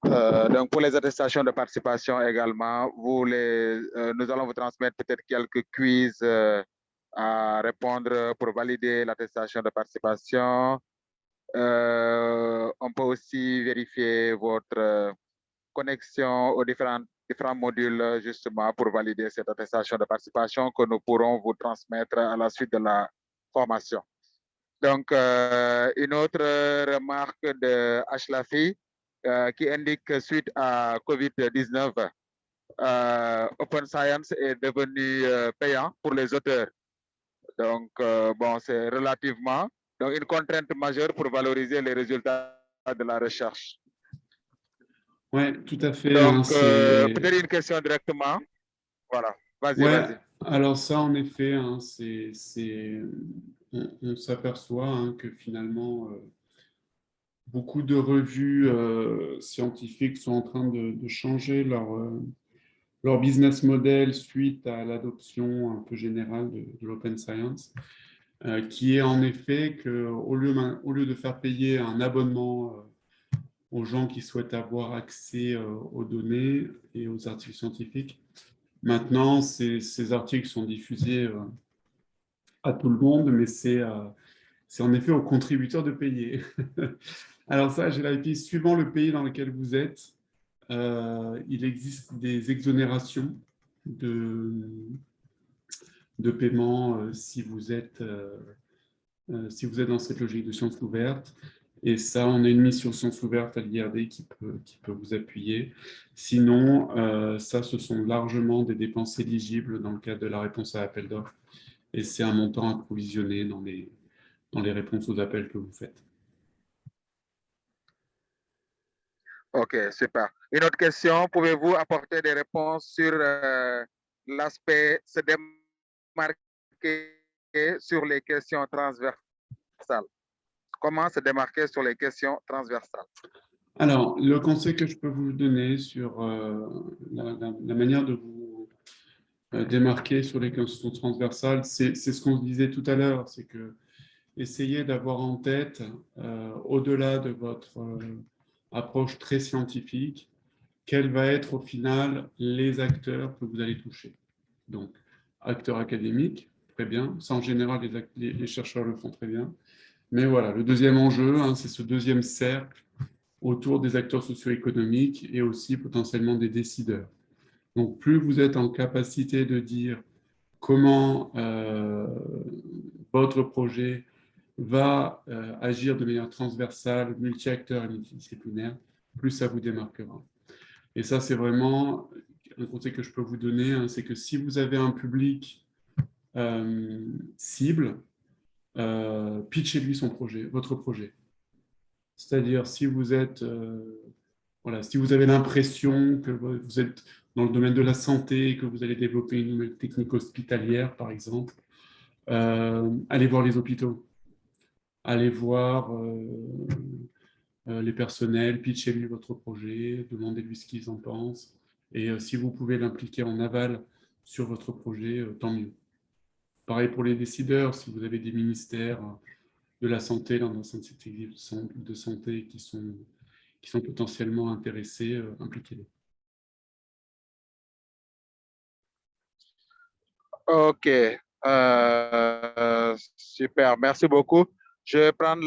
Donc, pour les attestations de participation également, nous allons vous transmettre peut-être quelques quiz à répondre pour valider l'attestation de participation. On peut aussi vérifier votre connexion aux différents modules justement pour valider cette attestation de participation que nous pourrons vous transmettre à la suite de la formation. Donc, une autre remarque de Ashlafi qui indique que suite à COVID-19, Open Science est devenu payant pour les auteurs. Donc, bon, c'est relativement donc une contrainte majeure pour valoriser les résultats de la recherche. Oui, tout à fait. Donc, Hein, peut-être une question directement. Voilà, vas-y, ouais, vas-y. alors ça, en effet, hein, on s'aperçoit hein, que finalement, beaucoup de revues scientifiques sont en train de changer leur business model suite à l'adoption un peu générale de l'open science, qui est en effet qu'au lieu de faire payer un abonnement aux gens qui souhaitent avoir accès aux données et aux articles scientifiques, maintenant, ces articles sont diffusés à tout le monde, mais c'est en effet aux contributeurs de payer. Alors ça, j'ai la piste, suivant le pays dans lequel vous êtes, il existe des exonérations de paiement si vous êtes dans cette logique de sciences ouvertes. Et ça, on a une mission sciences ouvertes à l'IRD qui peut vous appuyer. Sinon, ça, ce sont largement des dépenses éligibles dans le cadre de la réponse à appel d'offres. Et c'est un montant à provisionner dans les réponses aux appels que vous faites. OK, super. Une autre question, pouvez-vous apporter des réponses sur l'aspect se démarquer sur les questions transversales? Comment se démarquer sur les questions transversales? Alors, le conseil que je peux vous donner sur la manière de vous démarquer sur les questions transversales, c'est ce qu'on se disait tout à l'heure, c'est que essayez d'avoir en tête, au-delà de votre approche très scientifique, quels vont être au final les acteurs que vous allez toucher. Donc, acteurs académiques, très bien. Ça, en général, les chercheurs le font très bien. Mais voilà, le deuxième enjeu, hein, c'est ce deuxième cercle autour des acteurs socio-économiques et aussi potentiellement des décideurs. Donc, plus vous êtes en capacité de dire comment votre projet va agir de manière transversale, multi-acteurs et multidisciplinaire, plus ça vous démarquera. Et ça, c'est vraiment un conseil que je peux vous donner, hein, c'est que si vous avez un public cible, pitchez-lui votre projet. C'est-à-dire, si vous êtes, voilà, si vous avez l'impression que vous êtes dans le domaine de la santé et que vous allez développer une nouvelle technique hospitalière, par exemple, allez voir les hôpitaux. allez voir les personnels, pitchez-lui votre projet, demandez-lui ce qu'ils en pensent. Et si vous pouvez l'impliquer en aval sur votre projet, tant mieux. Pareil pour les décideurs, si vous avez des ministères de la santé, dans un centre de santé qui sont potentiellement intéressés, impliquez-les. OK. Super, merci beaucoup. Je vais prendre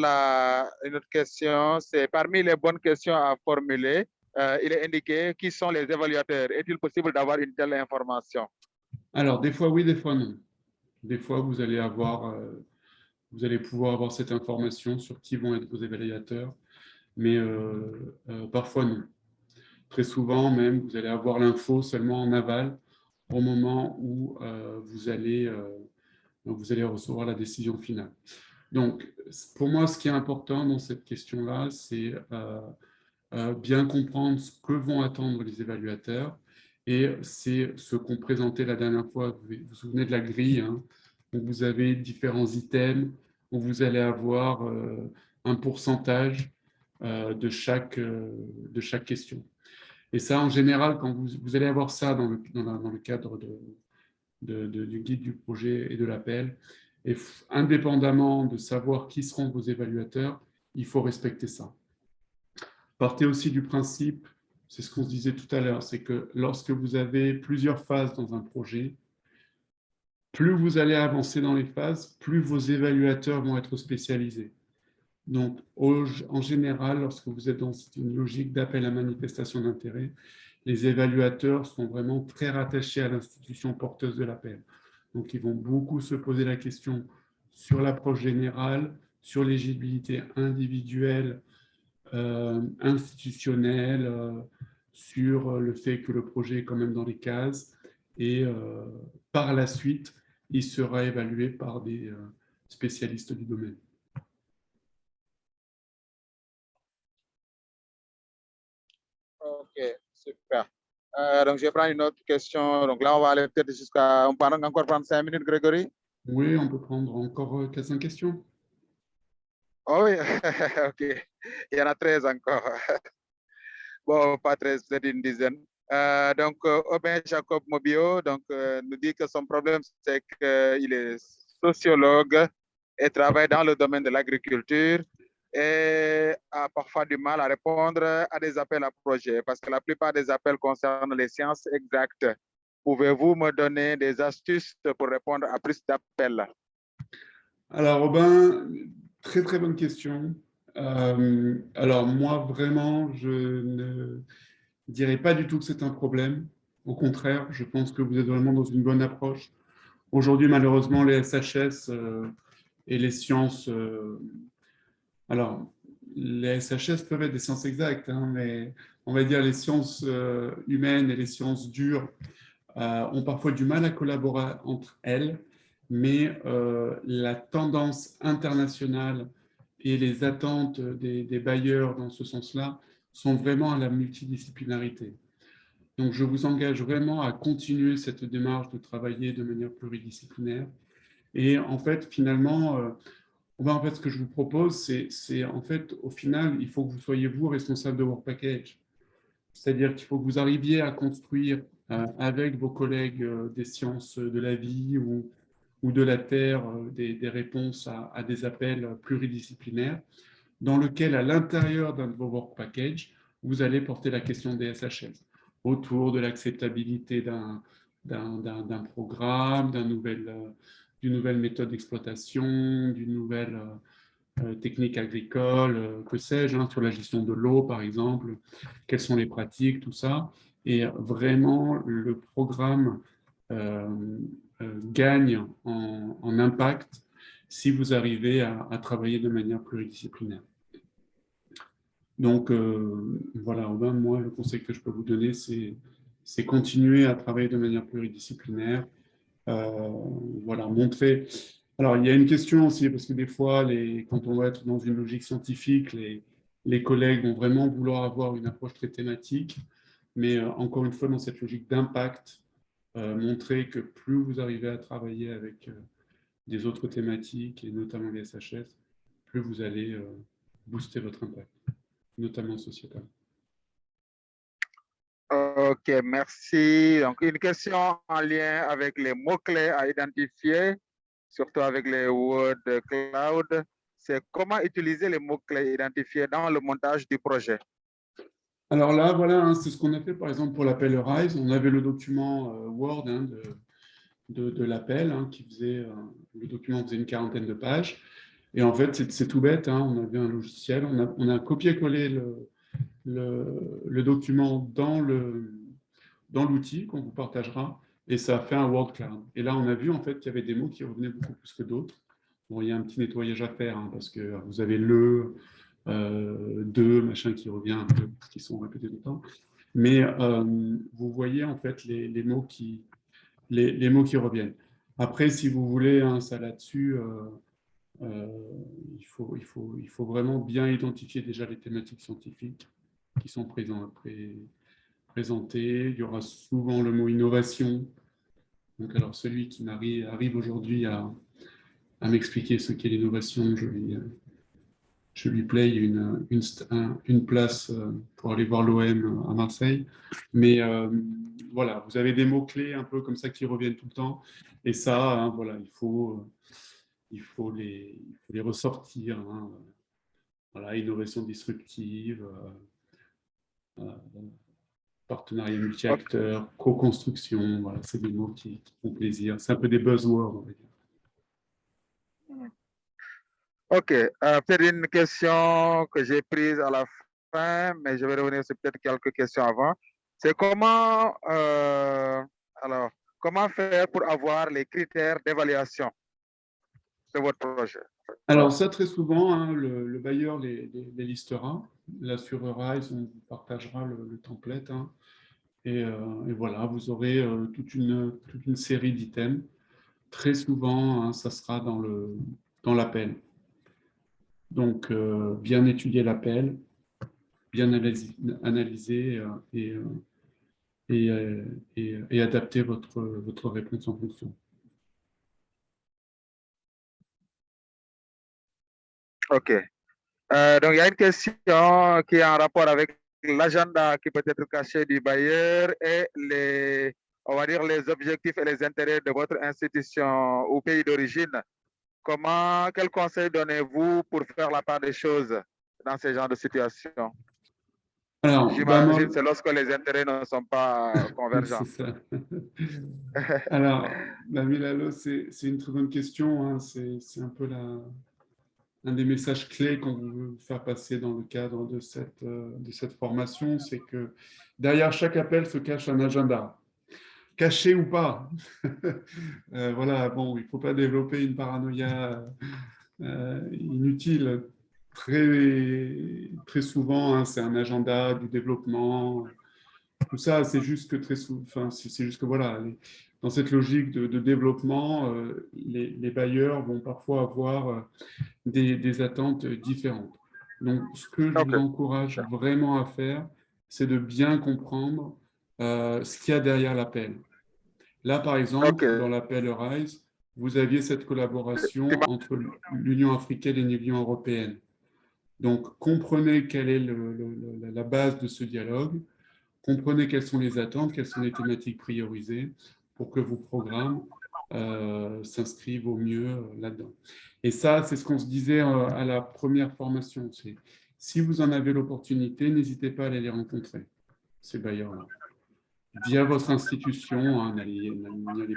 une autre question. C'est parmi les bonnes questions à formuler. Il est indiqué qui sont les évaluateurs. Est-il possible d'avoir une telle information? Alors, des fois oui, des fois non. Des fois, vous allez pouvoir avoir cette information sur qui vont être vos évaluateurs, mais parfois non. Très souvent même, vous allez avoir l'info seulement en aval au moment où vous allez recevoir la décision finale. Donc, pour moi, ce qui est important dans cette question-là, c'est bien comprendre ce que vont attendre les évaluateurs, et c'est ce qu'ont présenté la dernière fois. Vous vous souvenez de la grille, hein, où vous avez différents items, où vous allez avoir un pourcentage de chaque question. Et ça, en général, quand vous allez avoir ça dans le cadre du guide du projet et de l'appel, et indépendamment de savoir qui seront vos évaluateurs, il faut respecter ça. Partez aussi du principe, c'est ce qu'on se disait tout à l'heure, c'est que lorsque vous avez plusieurs phases dans un projet, plus vous allez avancer dans les phases, plus vos évaluateurs vont être spécialisés. Donc, en général, lorsque vous êtes dans une logique d'appel à manifestation d'intérêt, les évaluateurs sont vraiment très rattachés à l'institution porteuse de l'appel. Donc, ils vont beaucoup se poser la question sur l'approche générale, sur l'éligibilité individuelle, institutionnelle, sur le fait que le projet est quand même dans les cases. Et par la suite, il sera évalué par des spécialistes du domaine. OK, super. Donc, je vais prendre une autre question. Donc là, on va aller peut-être jusqu'à... On peut encore prendre 5 minutes, Grégory? Oui, on peut prendre encore 4-5 questions. Oh oui, OK. Il y en a 13 encore. Bon, pas 13, peut-être une dizaine. Donc, Aubin Jacob Mobio nous dit que son problème, c'est qu'il est sociologue et travaille dans le domaine de l'agriculture et a parfois du mal à répondre à des appels à projets parce que la plupart des appels concernent les sciences exactes. Pouvez-vous me donner des astuces pour répondre à plus d'appels? Alors, Robin, très très bonne question. Alors, moi, vraiment, je ne dirais pas du tout que c'est un problème. Au contraire, je pense que vous êtes vraiment dans une bonne approche. Aujourd'hui, malheureusement, les SHS et les sciences... alors, les SHS peuvent être des sciences exactes, hein, mais on va dire les sciences humaines et les sciences dures ont parfois du mal à collaborer entre elles, mais la tendance internationale et les attentes des bailleurs dans ce sens-là sont vraiment à la multidisciplinarité. Donc, je vous engage vraiment à continuer cette démarche de travailler de manière pluridisciplinaire. Et en fait, finalement, en fait, ce que je vous propose, c'est en fait, au final, il faut que vous soyez vous responsable de Work Package. C'est-à-dire qu'il faut que vous arriviez à construire avec vos collègues des sciences de la vie ou de la terre des réponses à des appels pluridisciplinaires dans lequel, à l'intérieur d'un de vos work packages, vous allez porter la question des SHS autour de l'acceptabilité d'un programme, d'une nouvelle méthode d'exploitation, d'une nouvelle technique agricole, que sais-je, hein, sur la gestion de l'eau, par exemple, quelles sont les pratiques, tout ça. Et vraiment, le programme gagne en impact si vous arrivez à travailler de manière pluridisciplinaire. Donc, voilà, Robin, moi, le conseil que je peux vous donner, c'est continuer à travailler de manière pluridisciplinaire. Voilà, montrer. Alors, il y a une question aussi, parce que des fois, quand on va être dans une logique scientifique, les collègues vont vraiment vouloir avoir une approche très thématique. Mais encore une fois, dans cette logique d'impact, montrer que plus vous arrivez à travailler avec des autres thématiques, et notamment les SHS, plus vous allez booster votre impact, notamment sociétal. Ok, merci. Donc, une question en lien avec les mots-clés à identifier, surtout avec les word cloud. C'est comment utiliser les mots-clés identifiés dans le montage du projet. Alors là, voilà, hein, c'est ce qu'on a fait par exemple pour l'appel Rise. On avait le document Word de l'appel qui faisait, le document faisait une 40aine de pages. Et en fait, c'est tout bête, hein, on avait un logiciel, on a copié-collé le document dans l'outil qu'on vous partagera, et ça a fait un word cloud. Et là, on a vu en fait qu'il y avait des mots qui revenaient beaucoup plus que d'autres. Bon, il y a un petit nettoyage à faire, hein, parce que vous avez de, machin qui revient un peu, qui sont répétés tout le temps. Mais vous voyez en fait les mots qui reviennent. Après, si vous voulez ça là-dessus, il faut vraiment bien identifier déjà les thématiques scientifiques qui sont présentées. Il y aura souvent le mot innovation. Donc, alors, celui qui arrive aujourd'hui à m'expliquer ce qu'est l'innovation, je lui play une place pour aller voir l'OM à Marseille. Mais voilà, vous avez des mots-clés un peu comme ça qui reviennent tout le temps. Et ça, voilà, il faut les ressortir. Voilà, innovation disruptive, partenariat multi-acteurs, co-construction, voilà, c'est des mots qui font plaisir. C'est un peu des buzzwords, on va dire. Ok, peut-être une question que j'ai prise à la fin, mais je vais revenir sur peut-être quelques questions avant. C'est comment faire pour avoir les critères d'évaluation de votre projet? Alors ça, très souvent, le bailleur les listera. L'assureur, on vous partagera le template. Et voilà, vous aurez toute une série d'items. Très souvent, ça sera dans l'appel. Donc, bien étudier l'appel, bien analyser et adapter votre réponse en fonction. Ok. Donc, il y a une question qui est en rapport avec l'agenda qui peut être caché du bailleur et on va dire, les objectifs et les intérêts de votre institution ou pays d'origine. Quel conseil donnez-vous pour faire la part des choses dans ce genre de situation? Alors, j'imagine c'est lorsque les intérêts ne sont pas convergents. C'est ça. Alors, Milalo, c'est une très bonne question. C'est un peu un des messages clés qu'on veut faire passer dans le cadre de cette formation, c'est que derrière chaque appel se cache un agenda, caché ou pas. Voilà, bon, il ne faut pas développer une paranoïa inutile. Très souvent, c'est un agenda du développement. Tout ça, c'est juste que c'est juste que voilà, dans cette logique de développement, les bailleurs vont parfois avoir des attentes différentes. Donc, ce que je vous encourage vraiment à faire, c'est de bien comprendre ce qu'il y a derrière l'appel. Là, par exemple, dans l'appel RISE, vous aviez cette collaboration entre l'Union africaine et l'Union européenne. Donc, comprenez quelle est la base de ce dialogue, comprenez quelles sont les attentes, quelles sont les thématiques priorisées pour que vos programmes s'inscrivent au mieux là-dedans. Et ça, c'est ce qu'on se disait à la première formation. Si vous en avez l'opportunité, n'hésitez pas à aller les rencontrer, ces bailleurs-là. Via votre institution, n'allez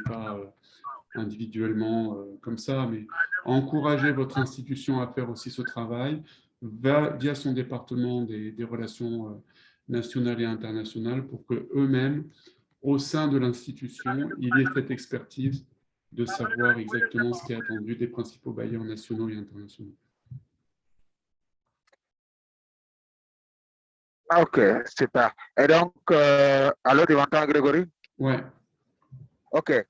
pas individuellement comme ça, mais encouragez votre institution à faire aussi ce travail via son département des relations nationales et internationales pour qu'eux-mêmes, au sein de l'institution, il y ait cette expertise de savoir exactement ce qui est attendu des principaux bailleurs nationaux et internationaux. Ok, super. Et donc, allô, tu m'entends, Grégory? Ouais. Ok.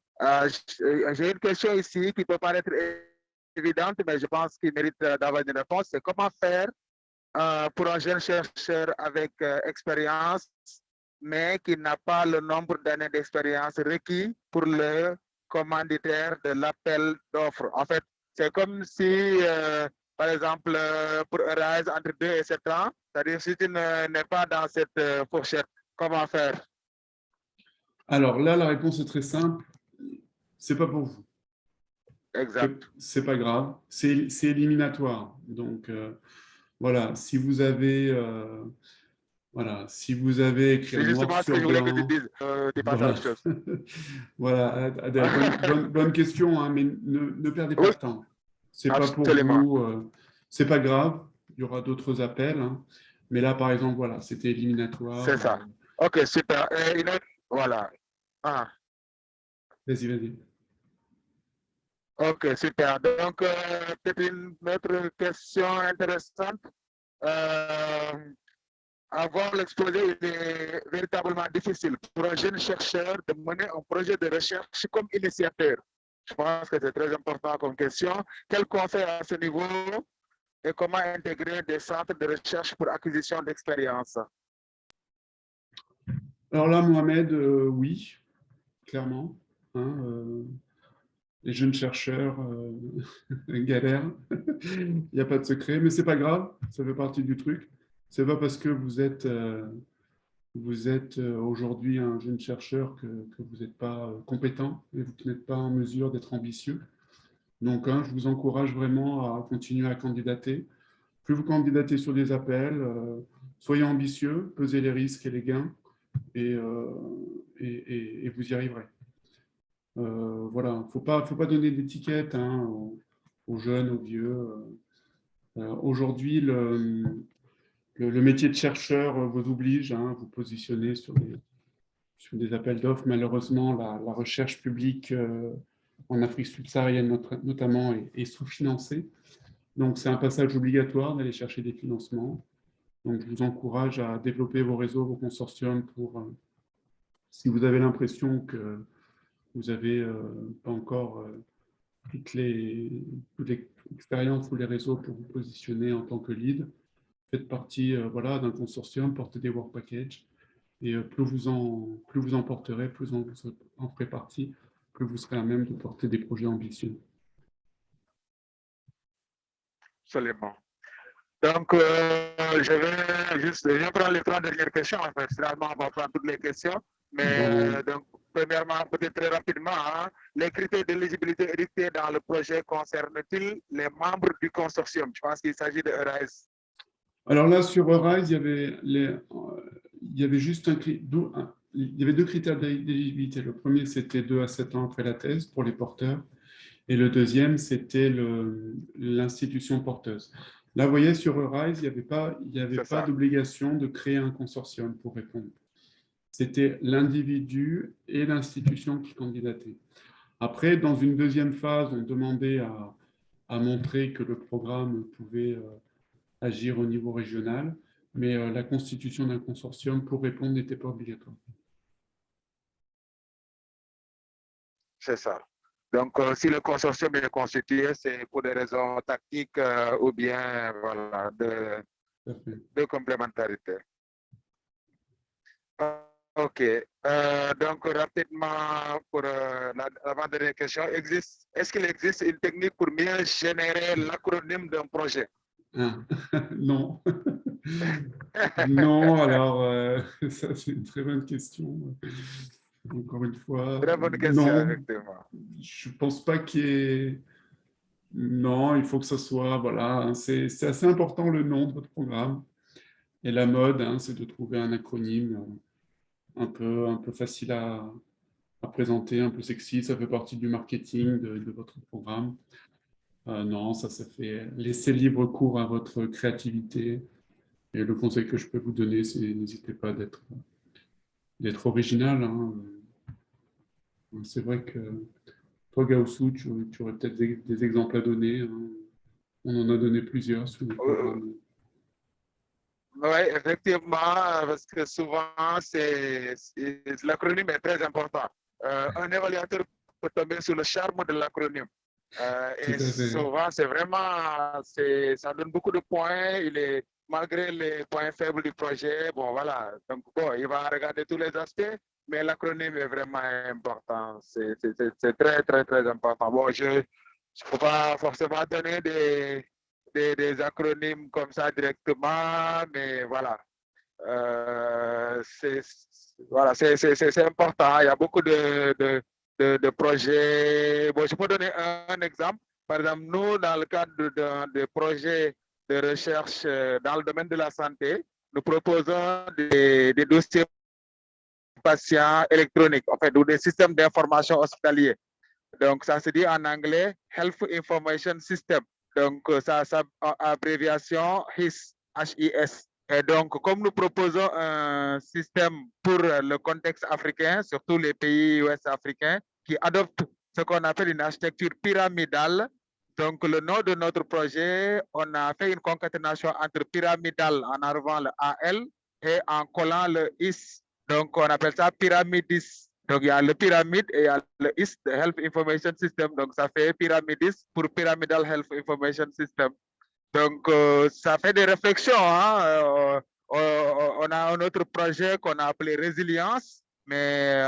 J'ai une question ici qui peut paraître évidente, mais je pense qu'il mérite d'avoir une réponse. C'est comment faire pour un jeune chercheur avec expérience, mais qui n'a pas le nombre d'années d'expérience requis pour le commanditaire de l'appel d'offres. En fait, c'est comme si par exemple, pour Arise entre 2 et 7 ans, c'est-à-dire si tu n'es pas dans cette fourchette, comment faire? Alors là, la réponse est très simple. C'est pas pour vous. Exact. C'est pas grave. C'est éliminatoire. Donc, voilà, si vous avez... voilà, si vous avez écrit C'est noir justement ce que sur je voulais que tu blanc, dises. Tu passes à voilà, autre chose. voilà, Adèle, bonne question, hein, mais ne perdez pas Oui, de temps. C'est pas pour absolument. vous, c'est pas grave, il y aura d'autres appels, hein. Mais là, par exemple, voilà, c'était éliminatoire. C'est ça. OK, super. Et une autre, voilà. Ah, Vas-y, vas-y. OK, super. Donc, peut-être une autre question intéressante. Euh, Avoir l'exposé, il est véritablement difficile pour un jeune chercheur de mener un projet de recherche comme initiateur. Je pense que c'est très important comme question. Quel conseil à ce niveau et comment intégrer des centres de recherche pour acquisition d'expérience? Alors là, Mohamed, oui, clairement, hein, les jeunes chercheurs galèrent. Il n'y a pas de secret, mais c'est pas grave, ça fait partie du truc. C'est pas parce que vous êtes aujourd'hui un jeune chercheur que vous n'êtes pas compétent et vous n'êtes pas en mesure d'être ambitieux. Donc, hein, je vous encourage vraiment à continuer à candidater. Plus vous candidatez sur des appels, soyez ambitieux, pesez les risques et les gains et, et vous y arriverez. Voilà, faut pas donner d'étiquette, hein, aux jeunes, aux vieux. Aujourd'hui, le métier de chercheur vous oblige, hein, à vous positionner sur des appels d'offres. Malheureusement, la recherche publique en Afrique subsaharienne notamment est sous-financée. Donc, c'est un passage obligatoire d'aller chercher des financements. Donc, je vous encourage à développer vos réseaux, vos consortiums pour, si vous avez l'impression que vous n'avez pas encore toute l'expérience ou les réseaux pour vous positionner en tant que lead, faites partie voilà, d'un consortium, portez des work packages. Et plus vous en porterez, plus vous en ferez partie, plus vous serez à même de porter des projets ambitieux. Absolument. Donc, je vais prendre les 3 dernières questions. En fait, finalement, on va prendre toutes les questions. Mais Bon, donc, premièrement, peut-être très rapidement, hein, les critères d'éligibilité édictés dans le projet concernent-ils les membres du consortium? Je pense qu'il s'agit de ERAS. alors là, sur Rise, il y avait juste il y avait 2 critères d'éligibilité. Le premier, c'était 2 à 7 ans après la thèse pour les porteurs. Et le deuxième, c'était l'institution porteuse. Là, vous voyez, sur Rise, il y avait pas d'obligation de créer un consortium pour répondre. C'était l'individu et l'institution qui candidataient. Après, dans une deuxième phase, on demandait à montrer que le programme pouvait agir au niveau régional, mais la constitution d'un consortium pour répondre n'était pas obligatoire. C'est ça. Donc, si le consortium est constitué, c'est pour des raisons tactiques ou bien voilà, de complémentarité. OK. Donc, rapidement, pour l'avant-dernière question, est-ce qu'il existe une technique pour mieux générer l'acronyme d'un projet? Ah, non. Non, alors, ça, c'est une très bonne question. Encore une fois, Très bonne question, non, effectivement. je ne pense pas qu'il y ait... Non, il faut que ça soit, voilà, hein, c'est assez important le nom de votre programme. Et la mode, hein, c'est de trouver un acronyme un peu facile à présenter, un peu sexy. Ça fait partie du marketing de votre programme. Non, ça fait laisser libre cours à votre créativité. Et le conseil que je peux vous donner, c'est n'hésitez pas d'être original, hein. C'est vrai que toi, Gaussou, tu aurais peut-être des exemples à donner, hein. On en a donné plusieurs sur le programme. Oui, effectivement, parce que souvent, l'acronyme est très important. Un évaluateur peut tomber sur le charme de l'acronyme. Tout Et à fait. souvent, ça donne beaucoup de points. Malgré les points faibles du projet, bon, voilà. Donc, bon, il va regarder tous les aspects, mais l'acronyme est vraiment important. C'est très, très, très important. Bon, je ne peux pas forcément donner des acronymes comme ça directement, mais voilà. Voilà, c'est important. Il y a beaucoup de projets. Bon, je peux donner un exemple. Par exemple, nous, dans le cadre de projets de recherche dans le domaine de la santé, nous proposons des dossiers patients électroniques, en fait, ou des systèmes d'information hospitaliers. Donc, ça se dit en anglais Health Information System. Donc, ça abréviation HIS, HIS. Et donc, comme nous proposons un système pour le contexte africain, surtout les pays ouest africains, qui adoptent ce qu'on appelle une architecture pyramidale. Donc, le nom de notre projet, on a fait une concaténation entre pyramidal en enlevant le AL et en collant le IS. Donc, on appelle ça pyramidis. Donc, il y a le pyramide et il y a le IS, the Health Information System. Donc, ça fait pyramidis pour Pyramidal Health Information System. Donc, ça fait des réflexions. Hein? On a un autre projet qu'on a appelé Résilience, mais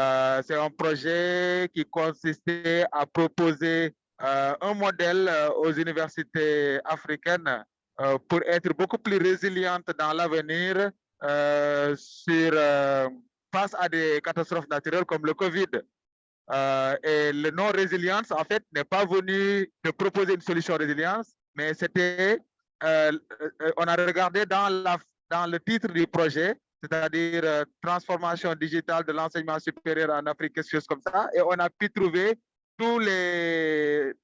c'est un projet qui consistait à proposer un modèle aux universités africaines pour être beaucoup plus résilientes dans l'avenir face à des catastrophes naturelles comme le Covid. Et le nom résilience, en fait, n'est pas venu de proposer une solution résilience, mais c'était, on a regardé dans le titre du projet, c'est-à-dire transformation digitale de l'enseignement supérieur en Afrique, quelque chose comme ça, et on a pu trouver tous les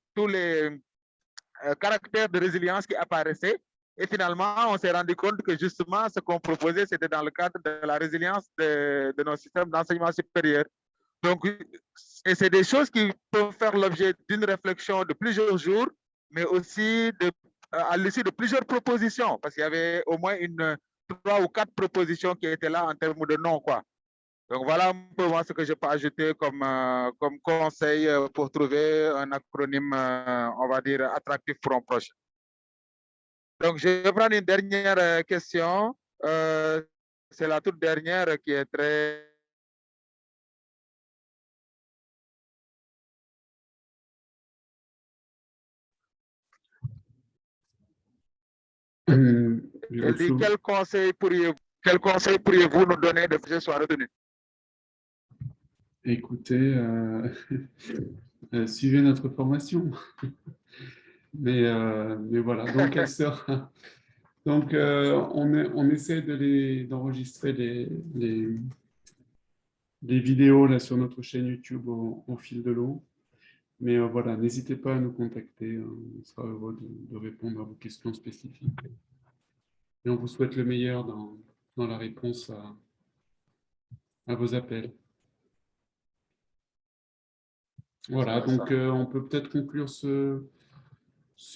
caractères de résilience qui apparaissaient. Et finalement, on s'est rendu compte que justement, ce qu'on proposait, c'était dans le cadre de la résilience de nos systèmes d'enseignement supérieur. Donc, et c'est des choses qui peuvent faire l'objet d'une réflexion de plusieurs jours, mais aussi à l'issue de plusieurs propositions, parce qu'il y avait au moins 3 ou 4 propositions qui étaient là en termes de nom, quoi. Donc, voilà un peu ce que je peux ajouter comme conseil pour trouver un acronyme, on va dire, attractif pour un projet. Donc, je vais prendre une dernière question. C'est la toute dernière qui est très... Elle dit, quel conseil pourriez-vous nous donner de que je sois retenu? Écoutez, suivez notre formation. mais voilà, donc elle sera... Donc, on essaie d'enregistrer les vidéos là, sur notre chaîne YouTube au fil de l'eau. Mais voilà, n'hésitez pas à nous contacter. On sera heureux de répondre à vos questions spécifiques. Et on vous souhaite le meilleur dans la réponse à vos appels. Voilà, donc on peut peut-être conclure ce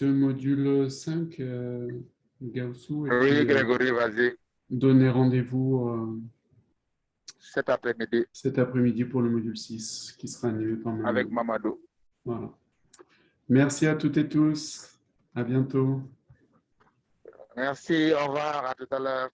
module 5, Gaussou, et oui, Grégory, vas-y. Donner rendez-vous cet après-midi pour le module 6, qui sera animé par Mamadou. Avec Mamadou. Voilà. Merci à toutes et tous. À bientôt. Merci, au revoir, à tout à l'heure.